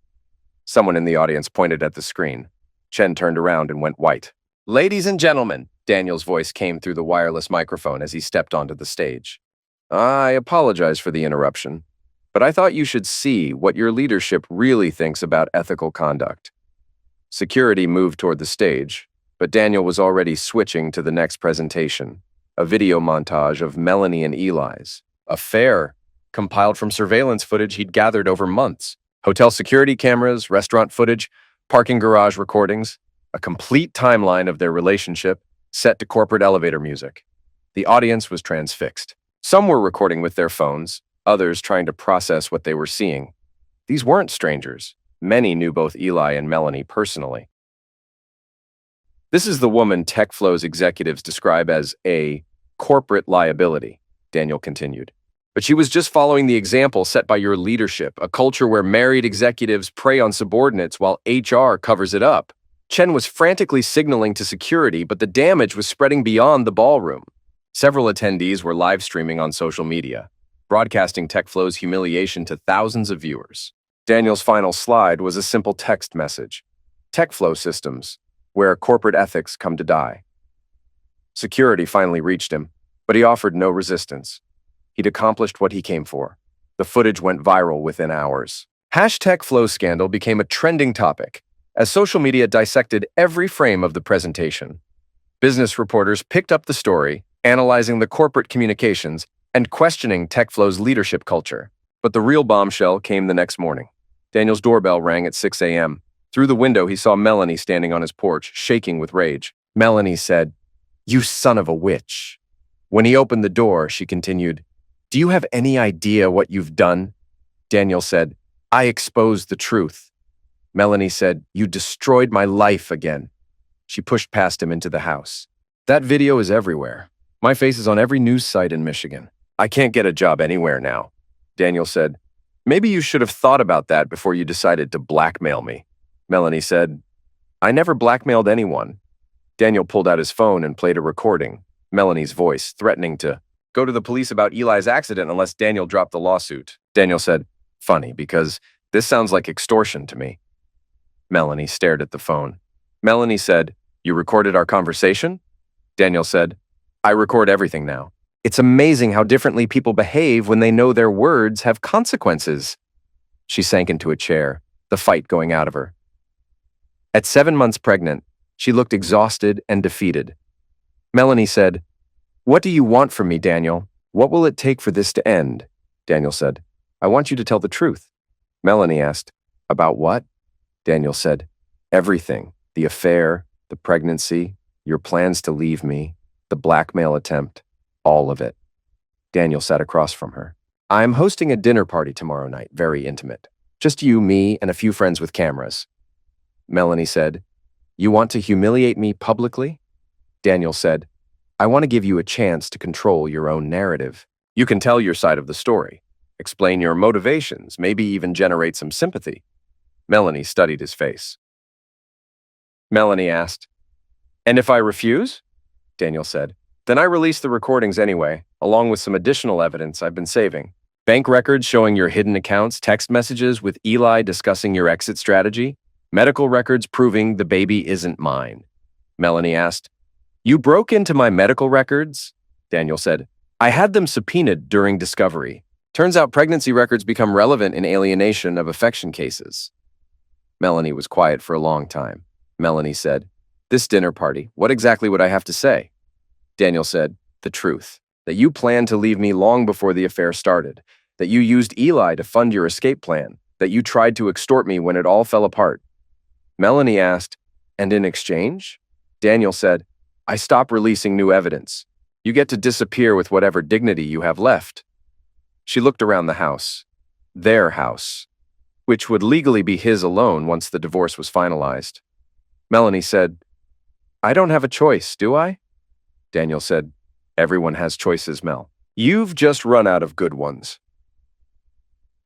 Someone in the audience pointed at the screen. Chen turned around and went white. Ladies and gentlemen, Daniel's voice came through the wireless microphone as he stepped onto the stage. I apologize for the interruption, but I thought you should see what your leadership really thinks about ethical conduct. Security moved toward the stage, but Daniel was already switching to the next presentation, a video montage of Melanie and Eli's affair, compiled from surveillance footage he'd gathered over months. Hotel security cameras, restaurant footage, parking garage recordings, a complete timeline of their relationship set to corporate elevator music. The audience was transfixed. Some were recording with their phones, others trying to process what they were seeing. These weren't strangers. Many knew both Eli and Melanie personally. This is the woman TechFlow's executives describe as a corporate liability, Daniel continued. But she was just following the example set by your leadership, a culture where married executives prey on subordinates while HR covers it up. Chen was frantically signaling to security, but the damage was spreading beyond the ballroom. Several attendees were live streaming on social media, broadcasting TechFlow's humiliation to thousands of viewers. Daniel's final slide was a simple text message. TechFlow systems, where corporate ethics come to die. Security finally reached him, but he offered no resistance. He'd accomplished what he came for. The footage went viral within hours. #TechFlow scandal became a trending topic as social media dissected every frame of the presentation. Business reporters picked up the story, analyzing the corporate communications and questioning TechFlow's leadership culture. But the real bombshell came the next morning. Daniel's doorbell rang at 6 a.m. Through the window, he saw Melanie standing on his porch, shaking with rage. Melanie said, "You son of a witch." When he opened the door, she continued, "Do you have any idea what you've done?" Daniel said, "I exposed the truth." Melanie said, "You destroyed my life again." She pushed past him into the house. That video is everywhere. My face is on every news site in Michigan. I can't get a job anywhere now. Daniel said, "Maybe you should have thought about that before you decided to blackmail me." Melanie said, "I never blackmailed anyone." Daniel pulled out his phone and played a recording, Melanie's voice threatening to go to the police about Eli's accident unless Daniel dropped the lawsuit. Daniel said, "Funny, because this sounds like extortion to me." Melanie stared at the phone. Melanie said, "You recorded our conversation?" Daniel said, "I record everything now. It's amazing how differently people behave when they know their words have consequences." She sank into a chair, the fight going out of her. At 7 months pregnant, she looked exhausted and defeated. Melanie said, "What do you want from me, Daniel? What will it take for this to end?" Daniel said, "I want you to tell the truth." Melanie asked, "About what?" Daniel said, "Everything. The affair, the pregnancy, your plans to leave me, the blackmail attempt, all of it." Daniel sat across from her. "I'm hosting a dinner party tomorrow night, very intimate. Just you, me, and a few friends with cameras." Melanie said, "You want to humiliate me publicly?" Daniel said, "I want to give you a chance to control your own narrative. You can tell your side of the story, explain your motivations, maybe even generate some sympathy." Melanie studied his face. Melanie asked, "And if I refuse?" Daniel said, "Then I release the recordings anyway, along with some additional evidence I've been saving. Bank records showing your hidden accounts, text messages with Eli discussing your exit strategy, medical records proving the baby isn't mine." Melanie asked, "You broke into my medical records?" Daniel said, "I had them subpoenaed during Discovery. Turns out pregnancy records become relevant in alienation of affection cases." Melanie was quiet for a long time. Melanie said, "This dinner party, what exactly would I have to say?" Daniel said, "The truth, that you planned to leave me long before the affair started, that you used Eli to fund your escape plan, that you tried to extort me when it all fell apart." Melanie asked, "And in exchange?" Daniel said, "I stopped releasing new evidence. You get to disappear with whatever dignity you have left. She looked around the house. Their house, which would legally be his alone once the divorce was finalized. Melanie said, I don't have a choice, do I? Daniel said, everyone has choices, Mel. You've just run out of good ones.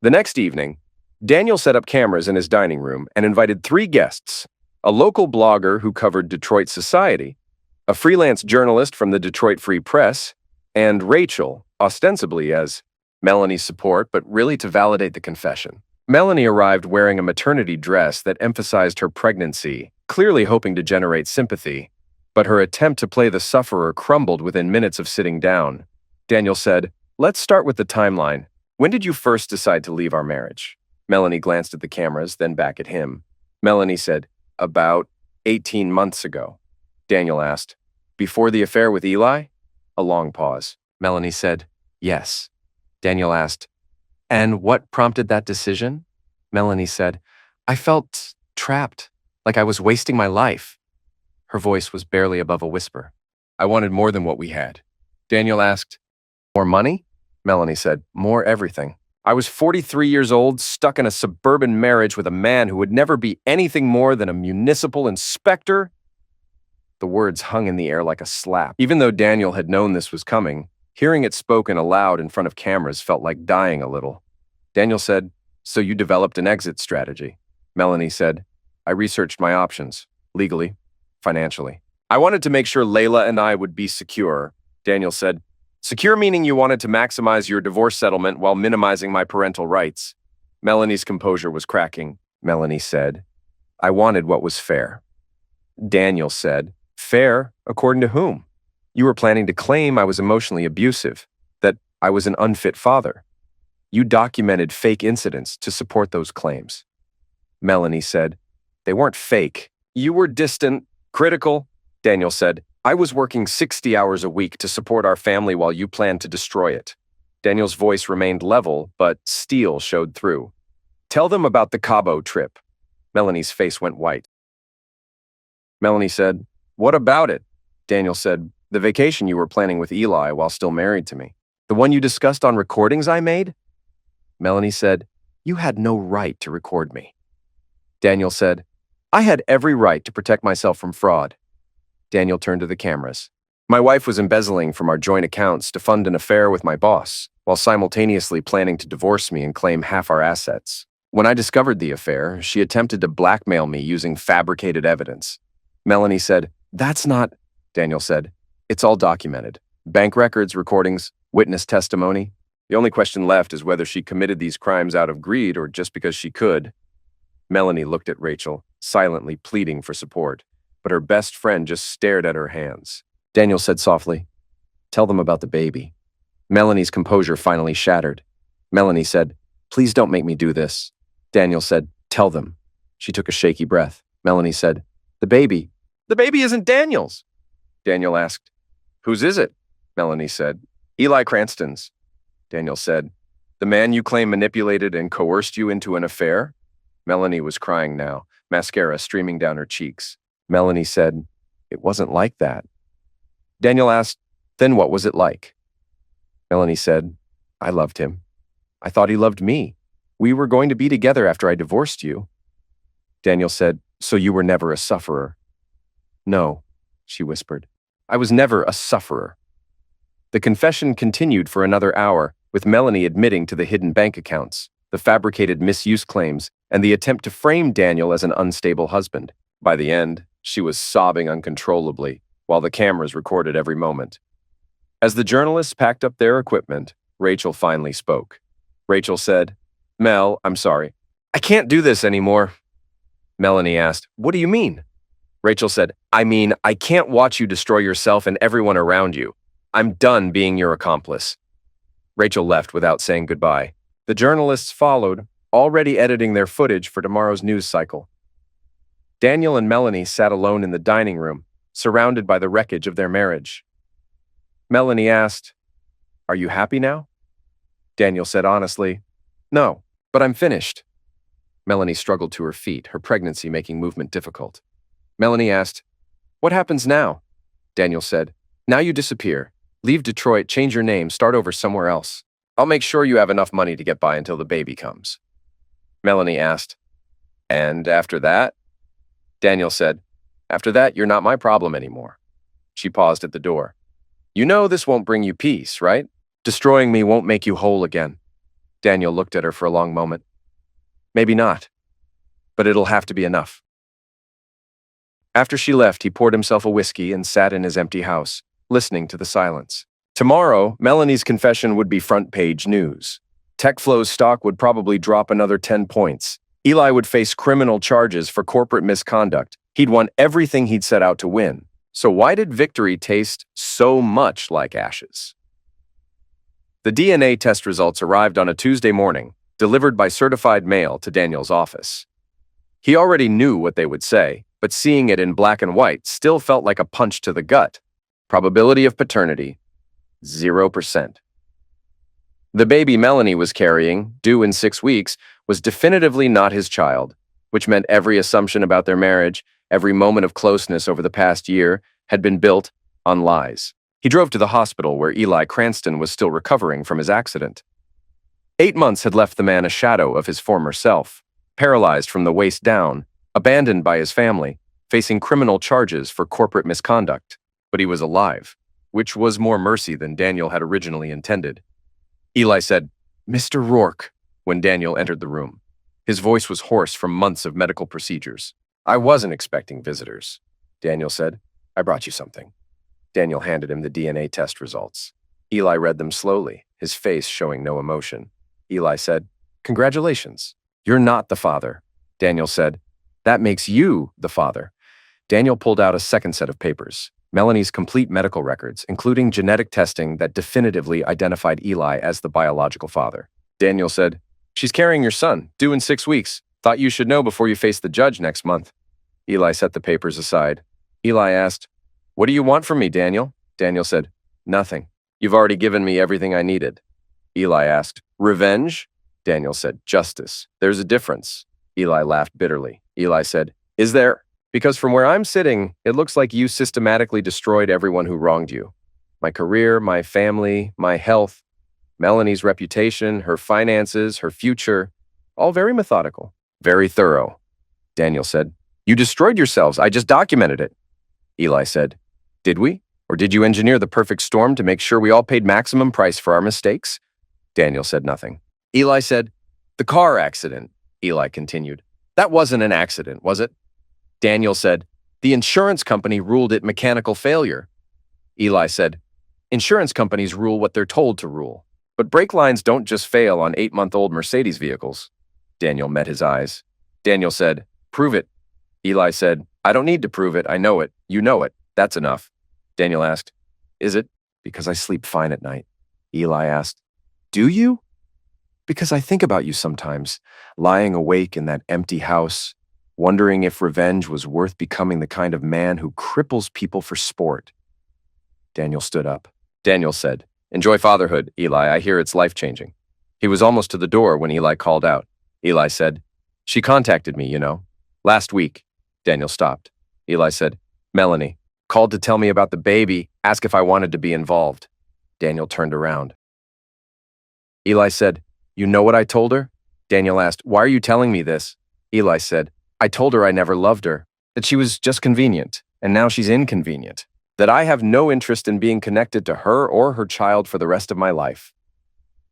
The next evening, Daniel set up cameras in his dining room and invited 3 guests, a local blogger who covered Detroit society, a freelance journalist from the Detroit Free Press, and Rachel, ostensibly as Melanie's support, but really to validate the confession. Melanie arrived wearing a maternity dress that emphasized her pregnancy, clearly hoping to generate sympathy, but her attempt to play the sufferer crumbled within minutes of sitting down. Daniel said, let's start with the timeline. When did you first decide to leave our marriage? Melanie glanced at the cameras, then back at him. Melanie said, about 18 months ago. Daniel asked, before the affair with Eli? A long pause. Melanie said, yes. Daniel asked, and what prompted that decision? Melanie said, I felt trapped, like I was wasting my life. Her voice was barely above a whisper. I wanted more than what we had. Daniel asked, more money? Melanie said, more everything. I was 43 years old, stuck in a suburban marriage with a man who would never be anything more than a municipal inspector. The words hung in the air like a slap. Even though Daniel had known this was coming, hearing it spoken aloud in front of cameras felt like dying a little. Daniel said, so you developed an exit strategy. Melanie said, I researched my options, legally, financially. I wanted to make sure Layla and I would be secure. Daniel said, secure meaning you wanted to maximize your divorce settlement while minimizing my parental rights. Melanie's composure was cracking. Melanie said, I wanted what was fair. Daniel said, fair according to whom? You were planning to claim I was emotionally abusive, that I was an unfit father. You documented fake incidents to support those claims. Melanie said, they weren't fake. You were distant, critical. Daniel said, I was working 60 hours a week to support our family while you planned to destroy it. Daniel's voice remained level, but steel showed through. Tell them about the Cabo trip. Melanie's face went white. Melanie said, what about it? Daniel said, the vacation you were planning with Eli while still married to me. The one you discussed on recordings I made? Melanie said, you had no right to record me. Daniel said, I had every right to protect myself from fraud. Daniel turned to the cameras. My wife was embezzling from our joint accounts to fund an affair with my boss, while simultaneously planning to divorce me and claim half our assets. When I discovered the affair, she attempted to blackmail me using fabricated evidence. Melanie said, that's not... Daniel said, it's all documented. Bank records, recordings, witness testimony. The only question left is whether she committed these crimes out of greed or just because she could. Melanie looked at Rachel, silently pleading for support, but her best friend just stared at her hands. Daniel said softly, tell them about the baby. Melanie's composure finally shattered. Melanie said, please don't make me do this. Daniel said, tell them. She took a shaky breath. Melanie said, the baby isn't Daniel's. Daniel asked, whose is it? Melanie said, Eli Cranston's. Daniel said, the man you claim manipulated and coerced you into an affair? Melanie was crying now, mascara streaming down her cheeks. Melanie said, it wasn't like that. Daniel asked, then what was it like? Melanie said, I loved him. I thought he loved me. We were going to be together after I divorced you. Daniel said, so you were never a sufferer? No, she whispered. I was never a sufferer. The confession continued for another hour, with Melanie admitting to the hidden bank accounts, the fabricated misuse claims, and the attempt to frame Daniel as an unstable husband. By the end, she was sobbing uncontrollably, while the cameras recorded every moment. As the journalists packed up their equipment, Rachel finally spoke. Rachel said, Mel, I'm sorry. I can't do this anymore. Melanie asked, what do you mean? Rachel said, I mean, I can't watch you destroy yourself and everyone around you. I'm done being your accomplice. Rachel left without saying goodbye. The journalists followed, already editing their footage for tomorrow's news cycle. Daniel and Melanie sat alone in the dining room, surrounded by the wreckage of their marriage. Melanie asked, are you happy now? Daniel said honestly, no, but I'm finished. Melanie struggled to her feet, her pregnancy making movement difficult. Melanie asked, what happens now? Daniel said, now you disappear. Leave Detroit, change your name, start over somewhere else. I'll make sure you have enough money to get by until the baby comes. Melanie asked, and after that? Daniel said, after that, you're not my problem anymore. She paused at the door. You know this won't bring you peace, right? Destroying me won't make you whole again. Daniel looked at her for a long moment. Maybe not, but it'll have to be enough. After she left, he poured himself a whiskey and sat in his empty house, listening to the silence. Tomorrow, Melanie's confession would be front-page news. TechFlow's stock would probably drop another 10 points. Eli would face criminal charges for corporate misconduct. He'd won everything he'd set out to win. So why did victory taste so much like ashes? The DNA test results arrived on a Tuesday morning, delivered by certified mail to Daniel's office. He already knew what they would say, but seeing it in black and white still felt like a punch to the gut. Probability of paternity, 0%. The baby Melanie was carrying, due in 6 weeks, was definitively not his child, which meant every assumption about their marriage, every moment of closeness over the past year, had been built on lies. He drove to the hospital where Eli Cranston was still recovering from his accident. 8 months had left the man a shadow of his former self, paralyzed from the waist down, abandoned by his family, facing criminal charges for corporate misconduct. But he was alive, which was more mercy than Daniel had originally intended. Eli said, "Mr. Rourke," when Daniel entered the room. His voice was hoarse from months of medical procedures. "I wasn't expecting visitors," Daniel said. "I brought you something." Daniel handed him the DNA test results. Eli read them slowly, his face showing no emotion. Eli said, "Congratulations. You're not the father." Daniel said, "That makes you the father." Daniel pulled out a second set of papers, Melanie's complete medical records, including genetic testing that definitively identified Eli as the biological father. Daniel said, "She's carrying your son, due in 6 weeks. Thought you should know before you face the judge next month." Eli set the papers aside. Eli asked, "What do you want from me, Daniel?" Daniel said, "Nothing. You've already given me everything I needed." Eli asked, "Revenge?" Daniel said, "Justice. There's a difference." Eli laughed bitterly. Eli said, "Is there? Because from where I'm sitting, it looks like you systematically destroyed everyone who wronged you. My career, my family, my health, Melanie's reputation, her finances, her future, all very methodical, very thorough." Daniel said, "You destroyed yourselves. I just documented it." Eli said, "Did we? Or did you engineer the perfect storm to make sure we all paid maximum price for our mistakes?" Daniel said nothing. Eli said, "The car accident," Eli continued. "That wasn't an accident, was it?" Daniel said, "The insurance company ruled it mechanical failure." Eli said, "Insurance companies rule what they're told to rule. But brake lines don't just fail on 8-month-old Mercedes vehicles." Daniel met his eyes. Daniel said, "Prove it." Eli said, "I don't need to prove it. I know it. You know it. That's enough." Daniel asked, "Is it?" "Because I sleep fine at night." Eli asked, "Do you?" "Because I think about you sometimes, lying awake in that empty house, wondering if revenge was worth becoming the kind of man who cripples people for sport." Daniel stood up. Daniel said, "Enjoy fatherhood, Eli. I hear it's life-changing." He was almost to the door when Eli called out. Eli said, "She contacted me, last week." Daniel stopped. Eli said, "Melanie, called to tell me about the baby, ask if I wanted to be involved." Daniel turned around. Eli said, "You know what I told her?" Daniel asked, "Why are you telling me this?" Eli said, "I told her I never loved her, that she was just convenient, and now she's inconvenient, that I have no interest in being connected to her or her child for the rest of my life."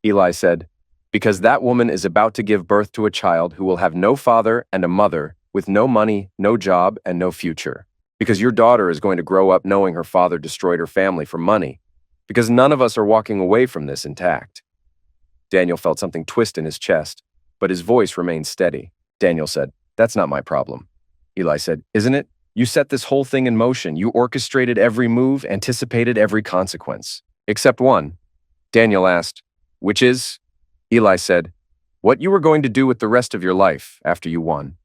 Eli said, "Because that woman is about to give birth to a child who will have no father and a mother, with no money, no job, and no future. Because your daughter is going to grow up knowing her father destroyed her family for money. Because none of us are walking away from this intact." Daniel felt something twist in his chest, but his voice remained steady. Daniel said, "That's not my problem." Eli said, "Isn't it? You set this whole thing in motion. You orchestrated every move, anticipated every consequence. Except one." Daniel asked, "Which is?" Eli said, "What you were going to do with the rest of your life after you won."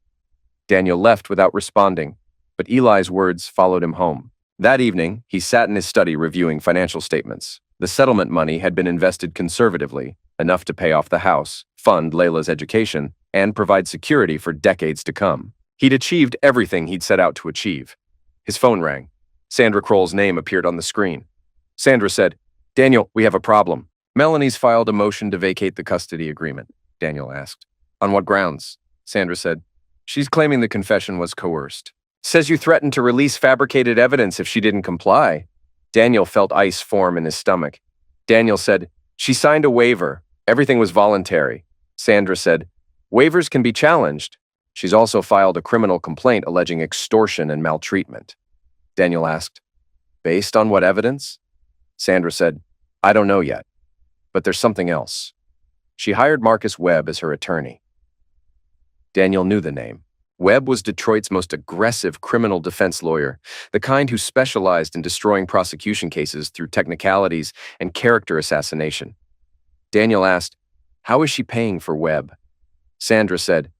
Daniel left without responding, but Eli's words followed him home. That evening, he sat in his study reviewing financial statements. The settlement money had been invested conservatively, enough to pay off the house, fund Layla's education, and provide security for decades to come. He'd achieved everything he'd set out to achieve. His phone rang. Sandra Kroll's name appeared on the screen. Sandra said, Daniel, we have a problem. Melanie's filed a motion to vacate the custody agreement, Daniel asked. On what grounds? Sandra said. She's claiming the confession was coerced. Says you threatened to release fabricated evidence if she didn't comply. Daniel felt ice form in his stomach. Daniel said, she signed a waiver. Everything was voluntary. Sandra said, waivers can be challenged. She's also filed a criminal complaint alleging extortion and maltreatment. Daniel asked, based on what evidence? Sandra said, I don't know yet, but there's something else. She hired Marcus Webb as her attorney. Daniel knew the name. Webb was Detroit's most aggressive criminal defense lawyer, the kind who specialized in destroying prosecution cases through technicalities and character assassination. Daniel asked, how is she paying for Webb? Sandra said,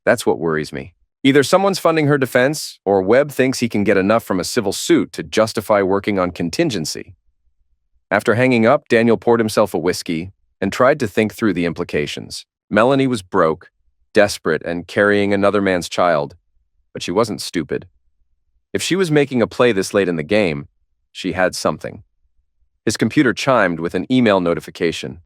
that's what worries me. Either someone's funding her defense, or Webb thinks he can get enough from a civil suit to justify working on contingency. After hanging up, Daniel poured himself a whiskey and tried to think through the implications. Melanie was broke, desperate, and carrying another man's child, but she wasn't stupid. If she was making a play this late in the game, she had something. His computer chimed with an email notification.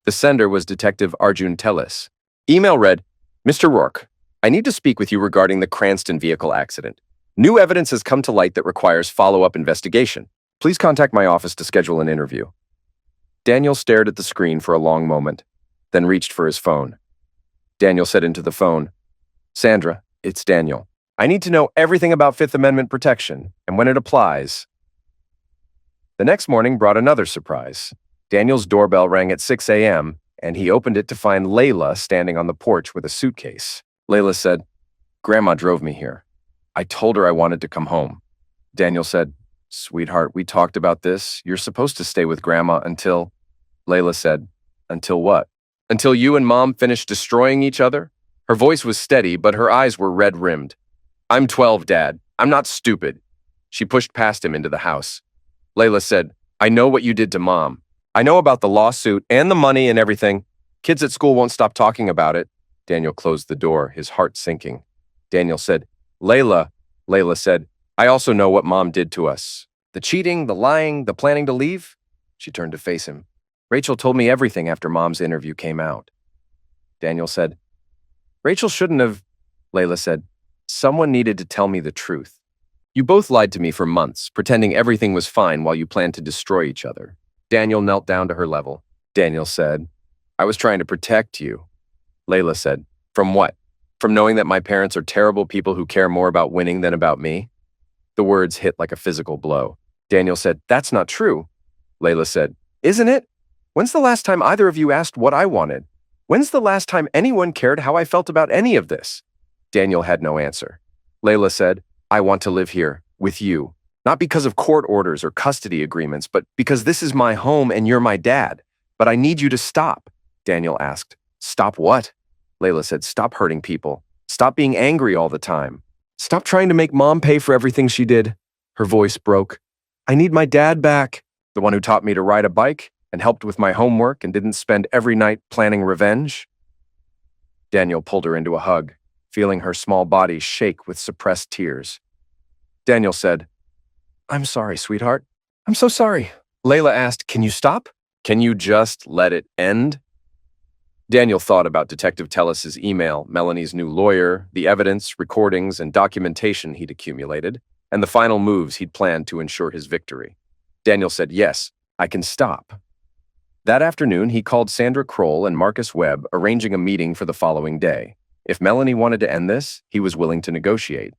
The sender was Detective Arjun Tellis. Email read, Mr. Rourke, I need to speak with you regarding the Cranston vehicle accident. New evidence has come to light that requires follow-up investigation. Please contact my office to schedule an interview. Daniel stared at the screen for a long moment, then reached for his phone. Daniel said into the phone, Sandra, it's Daniel. I need to know everything about Fifth Amendment protection and when it applies. The next morning brought another surprise. Daniel's doorbell rang at 6 a.m., and he opened it to find Layla standing on the porch with a suitcase. Layla said, Grandma drove me here. I told her I wanted to come home. Daniel said, Sweetheart, we talked about this. You're supposed to stay with Grandma until… Layla said, until what? Until you and Mom finish destroying each other? Her voice was steady, but her eyes were red-rimmed. I'm 12, Dad. I'm not stupid. She pushed past him into the house. Layla said, I know what you did to Mom. I know about the lawsuit and the money and everything. Kids at school won't stop talking about it. Daniel closed the door, his heart sinking. Daniel said, Layla said, I also know what Mom did to us. The cheating, the lying, the planning to leave? She turned to face him. Rachel told me everything after Mom's interview came out. Daniel said, Rachel shouldn't have… Layla said, someone needed to tell me the truth. You both lied to me for months, pretending everything was fine while you planned to destroy each other. Daniel knelt down to her level. Daniel said, I was trying to protect you. Layla said, from what? From knowing that my parents are terrible people who care more about winning than about me? The words hit like a physical blow. Daniel said, that's not true. Layla said, isn't it? When's the last time either of you asked what I wanted? When's the last time anyone cared how I felt about any of this? Daniel had no answer. Layla said, I want to live here, with you. Not because of court orders or custody agreements, but because this is my home and you're my dad. But I need you to stop. Daniel asked, stop what? Layla said, stop hurting people. Stop being angry all the time. Stop trying to make Mom pay for everything she did. Her voice broke. I need my dad back. The one who taught me to ride a bike and helped with my homework and didn't spend every night planning revenge. Daniel pulled her into a hug, feeling her small body shake with suppressed tears. Daniel said, I'm sorry, sweetheart. I'm so sorry. Layla asked, can you stop? Can you just let it end? Daniel thought about Detective Tellis's email, Melanie's new lawyer, the evidence, recordings, and documentation he'd accumulated, and the final moves he'd planned to ensure his victory. Daniel said, yes, I can stop. That afternoon, he called Sandra Kroll and Marcus Webb, arranging a meeting for the following day. If Melanie wanted to end this, he was willing to negotiate.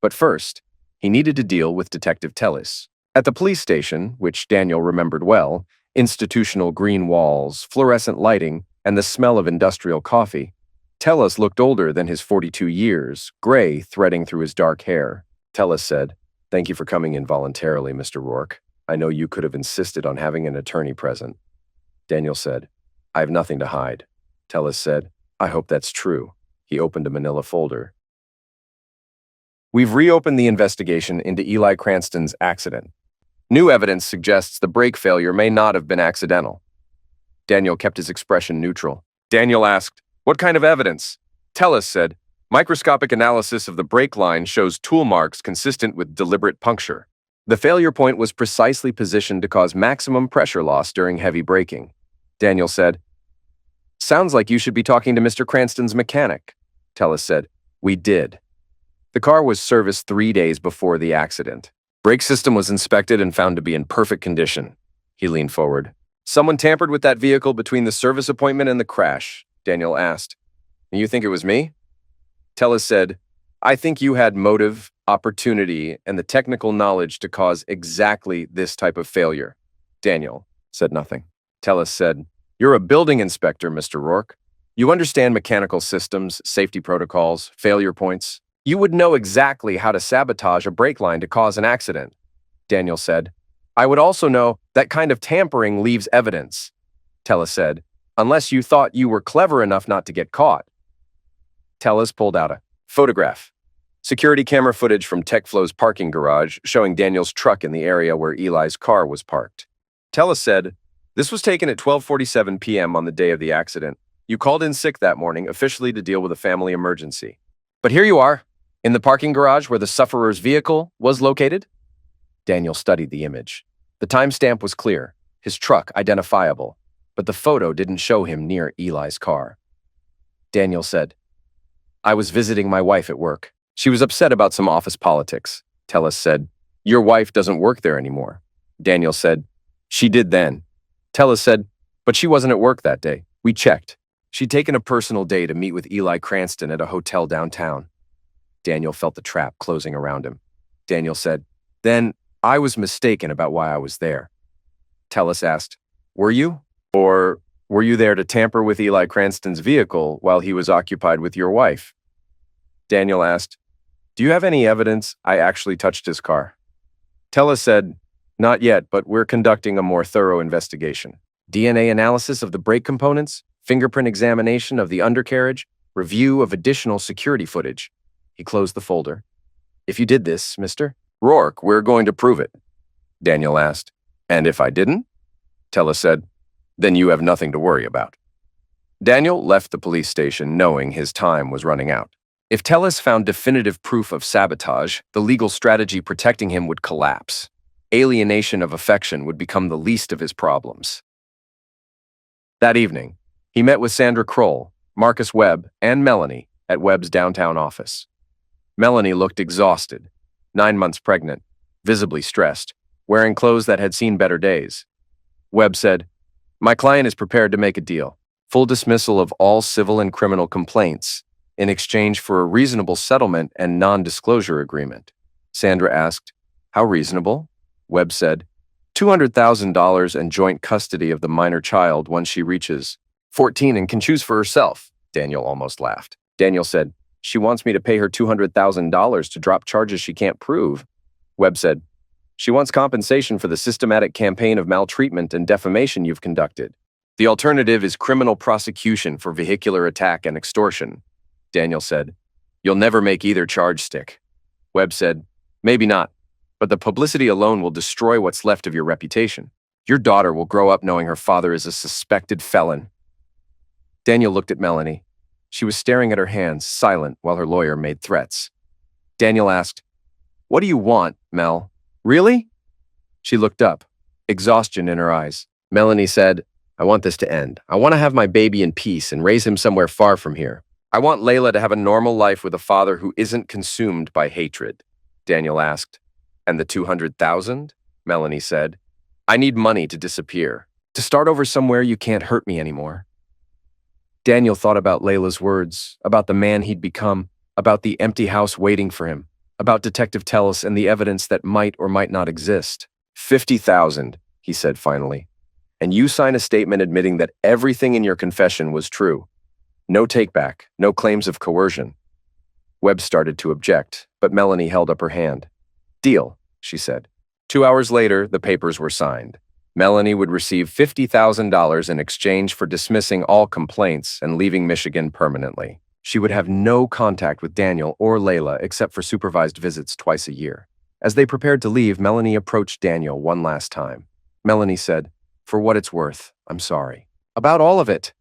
But first, he needed to deal with Detective Tellis. At the police station, which Daniel remembered well, institutional green walls, fluorescent lighting, and the smell of industrial coffee, Tellis looked older than his 42 years, gray threading through his dark hair. Tellis said, thank you for coming in voluntarily, Mr. Rourke. I know you could have insisted on having an attorney present. Daniel said, I have nothing to hide. Tellis said, I hope that's true. He opened a manila folder. We've reopened the investigation into Eli Cranston's accident. New evidence suggests the brake failure may not have been accidental. Daniel kept his expression neutral. Daniel asked, what kind of evidence? Tellis said, microscopic analysis of the brake line shows tool marks consistent with deliberate puncture. The failure point was precisely positioned to cause maximum pressure loss during heavy braking. Daniel said, "Sounds like you should be talking to Mr. Cranston's mechanic." Tellis said, "We did." The car was serviced 3 days before the accident. Brake system was inspected and found to be in perfect condition. He leaned forward. "Someone tampered with that vehicle between the service appointment and the crash," Daniel asked. "You think it was me?" Tellis said, "I think you had motive, opportunity, and the technical knowledge to cause exactly this type of failure." Daniel said nothing. Tellis said, "You're a building inspector, Mr. Rourke. You understand mechanical systems, safety protocols, failure points. You would know exactly how to sabotage a brake line to cause an accident." Daniel said, "I would also know that kind of tampering leaves evidence." Tellis said, "Unless you thought you were clever enough not to get caught." Tellis pulled out a photograph. Security camera footage from TechFlow's parking garage showing Daniel's truck in the area where Eli's car was parked. Tellis said, "This was taken at 12:47 p.m. on the day of the accident. You called in sick that morning officially to deal with a family emergency. But here you are, in the parking garage where the sufferer's vehicle was located." Daniel studied the image. The timestamp was clear, his truck identifiable, but the photo didn't show him near Eli's car. Daniel said, "I was visiting my wife at work. She was upset about some office politics." Tellis said, "Your wife doesn't work there anymore." Daniel said, "She did then." Tellis said, "But she wasn't at work that day. We checked. She'd taken a personal day to meet with Eli Cranston at a hotel downtown." Daniel felt the trap closing around him. Daniel said, "Then I was mistaken about why I was there." Tellis asked, "Were you? Or were you there to tamper with Eli Cranston's vehicle while he was occupied with your wife?" Daniel asked, "Do you have any evidence I actually touched his car?" Tellis said, "Not yet, but we're conducting a more thorough investigation. DNA analysis of the brake components, fingerprint examination of the undercarriage, review of additional security footage." He closed the folder. "If you did this, Mr. Rourke, we're going to prove it." Daniel asked, "And if I didn't?" Tellis said, "Then you have nothing to worry about." Daniel left the police station knowing his time was running out. If Tellis found definitive proof of sabotage, the legal strategy protecting him would collapse. Alienation of affection would become the least of his problems. That evening, he met with Sandra Kroll, Marcus Webb, and Melanie at Webb's downtown office. Melanie looked exhausted, 9 months pregnant, visibly stressed, wearing clothes that had seen better days. Webb said, "My client is prepared to make a deal. Full dismissal of all civil and criminal complaints in exchange for a reasonable settlement and non-disclosure agreement." Sandra asked, "How reasonable?" Webb said, $200,000 and joint custody of the minor child once she reaches 14 and can choose for herself." Daniel almost laughed. Daniel said, "She wants me to pay her $200,000 to drop charges she can't prove." Webb said, "She wants compensation for the systematic campaign of maltreatment and defamation you've conducted. The alternative is criminal prosecution for vehicular attack and extortion." Daniel said, "You'll never make either charge stick." Webb said, "Maybe not, but the publicity alone will destroy what's left of your reputation. Your daughter will grow up knowing her father is a suspected felon." Daniel looked at Melanie. She was staring at her hands, silent, while her lawyer made threats. Daniel asked, "What do you want, Mel? Really?" She looked up, exhaustion in her eyes. Melanie said, "I want this to end. I want to have my baby in peace and raise him somewhere far from here. I want Layla to have a normal life with a father who isn't consumed by hatred." Daniel asked, "And the 200,000?" Melanie said, "I need money to disappear, to start over somewhere you can't hurt me anymore." Daniel thought about Layla's words, about the man he'd become, about the empty house waiting for him, about Detective Tellis and the evidence that might or might not exist. 50,000, he said finally. "And you sign a statement admitting that everything in your confession was true. No takeback, no claims of coercion." Webb started to object, but Melanie held up her hand. "Deal," she said. 2 hours later, the papers were signed. Melanie would receive $50,000 in exchange for dismissing all complaints and leaving Michigan permanently. She would have no contact with Daniel or Layla except for supervised visits twice a year. As they prepared to leave, Melanie approached Daniel one last time. Melanie said, "For what it's worth, I'm sorry." "About all of it?"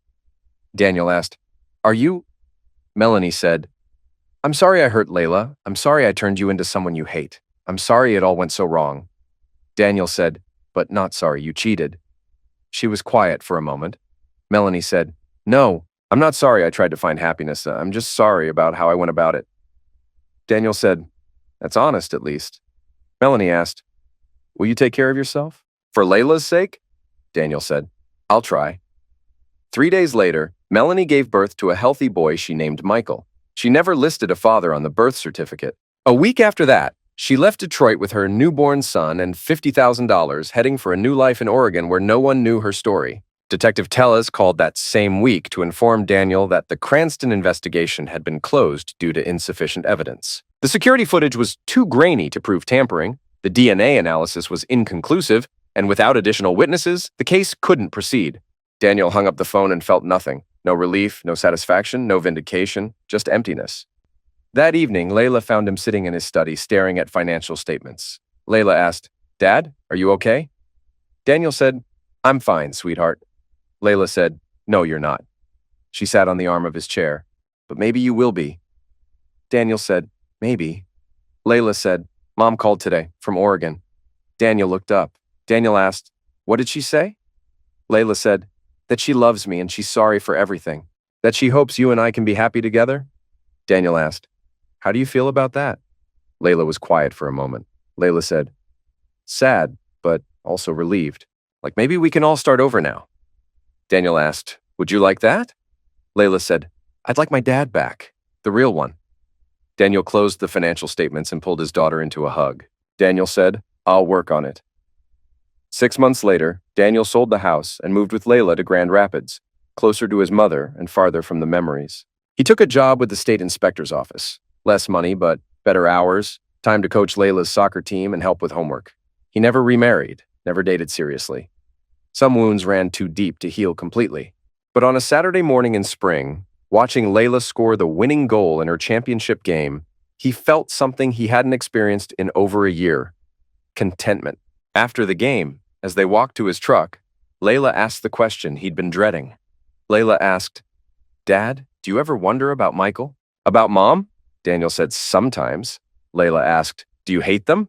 Daniel asked, "Are you?" Melanie said, "I'm sorry I hurt Layla. I'm sorry I turned you into someone you hate. I'm sorry it all went so wrong. Daniel said, "But not sorry, you cheated." She was quiet for a moment. Melanie said, "No, I'm not sorry I tried to find happiness. I'm just sorry about how I went about it." Daniel said, "That's honest, at least." Melanie asked, "Will you take care of yourself?" "For Layla's sake?" Daniel said, "I'll try." 3 days later, Melanie gave birth to a healthy boy she named Michael. She never listed a father on the birth certificate. A week after that, she left Detroit with her newborn son and $50,000, heading for a new life in Oregon where no one knew her story. Detective Tellez called that same week to inform Daniel that the Cranston investigation had been closed due to insufficient evidence. The security footage was too grainy to prove tampering, the DNA analysis was inconclusive, and without additional witnesses, the case couldn't proceed. Daniel hung up the phone and felt nothing. No relief, no satisfaction, no vindication, just emptiness. That evening, Layla found him sitting in his study staring at financial statements. Layla asked, "Dad, are you okay?" Daniel said, "I'm fine, sweetheart." Layla said, "No, you're not." She sat on the arm of his chair. "But maybe you will be." Daniel said, "Maybe." Layla said, "Mom called today, from Oregon." Daniel looked up. Daniel asked, "What did she say?" Layla said, "That she loves me and she's sorry for everything. That she hopes you and I can be happy together." Daniel asked, "How do you feel about that?" Layla was quiet for a moment. Layla said, "Sad, but also relieved. Like maybe we can all start over now." Daniel asked, "Would you like that?" Layla said, "I'd like my dad back, the real one." Daniel closed the financial statements and pulled his daughter into a hug. Daniel said, "I'll work on it." 6 months later, Daniel sold the house and moved with Layla to Grand Rapids, closer to his mother and farther from the memories. He took a job with the state inspector's office. Less money, but better hours, time to coach Layla's soccer team and help with homework. He never remarried, never dated seriously. Some wounds ran too deep to heal completely. But on a Saturday morning in spring, watching Layla score the winning goal in her championship game, he felt something he hadn't experienced in over a year: contentment. After the game, as they walked to his truck, Layla asked the question he'd been dreading. Layla asked, "Dad, do you ever wonder about Michael?" "About Mom?" Daniel said, "Sometimes." Layla asked, "Do you hate them?"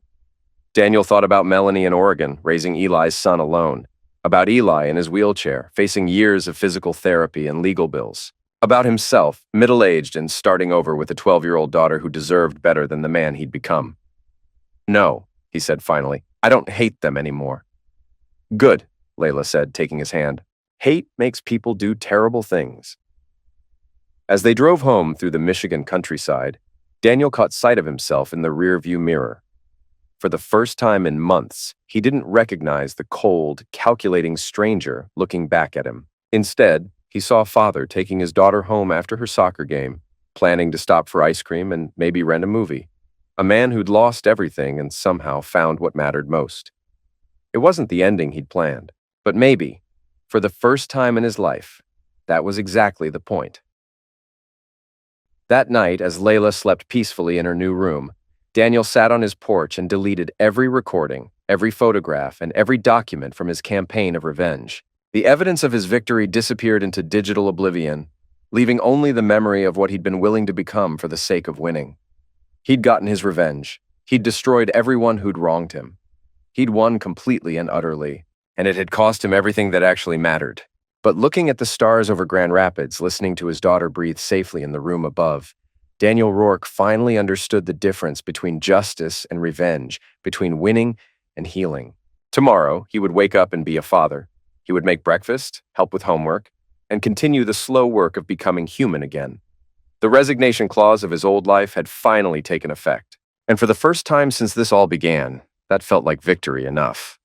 Daniel thought about Melanie in Oregon, raising Eli's son alone. About Eli in his wheelchair, facing years of physical therapy and legal bills. About himself, middle-aged and starting over with a 12-year-old daughter who deserved better than the man he'd become. "No," he said finally, "I don't hate them anymore." "Good," Layla said, taking his hand. "Hate makes people do terrible things." As they drove home through the Michigan countryside, Daniel caught sight of himself in the rearview mirror. For the first time in months, he didn't recognize the cold, calculating stranger looking back at him. Instead, he saw a father taking his daughter home after her soccer game, planning to stop for ice cream and maybe rent a movie. A man who'd lost everything and somehow found what mattered most. It wasn't the ending he'd planned, but maybe, for the first time in his life, that was exactly the point. That night, as Layla slept peacefully in her new room, Daniel sat on his porch and deleted every recording, every photograph, and every document from his campaign of revenge. The evidence of his victory disappeared into digital oblivion, leaving only the memory of what he'd been willing to become for the sake of winning. He'd gotten his revenge. He'd destroyed everyone who'd wronged him. He'd won completely and utterly, and it had cost him everything that actually mattered. But looking at the stars over Grand Rapids, listening to his daughter breathe safely in the room above, Daniel Rourke finally understood the difference between justice and revenge, between winning and healing. Tomorrow, he would wake up and be a father. He would make breakfast, help with homework, and continue the slow work of becoming human again. The resignation clause of his old life had finally taken effect, and for the first time since this all began, that felt like victory enough.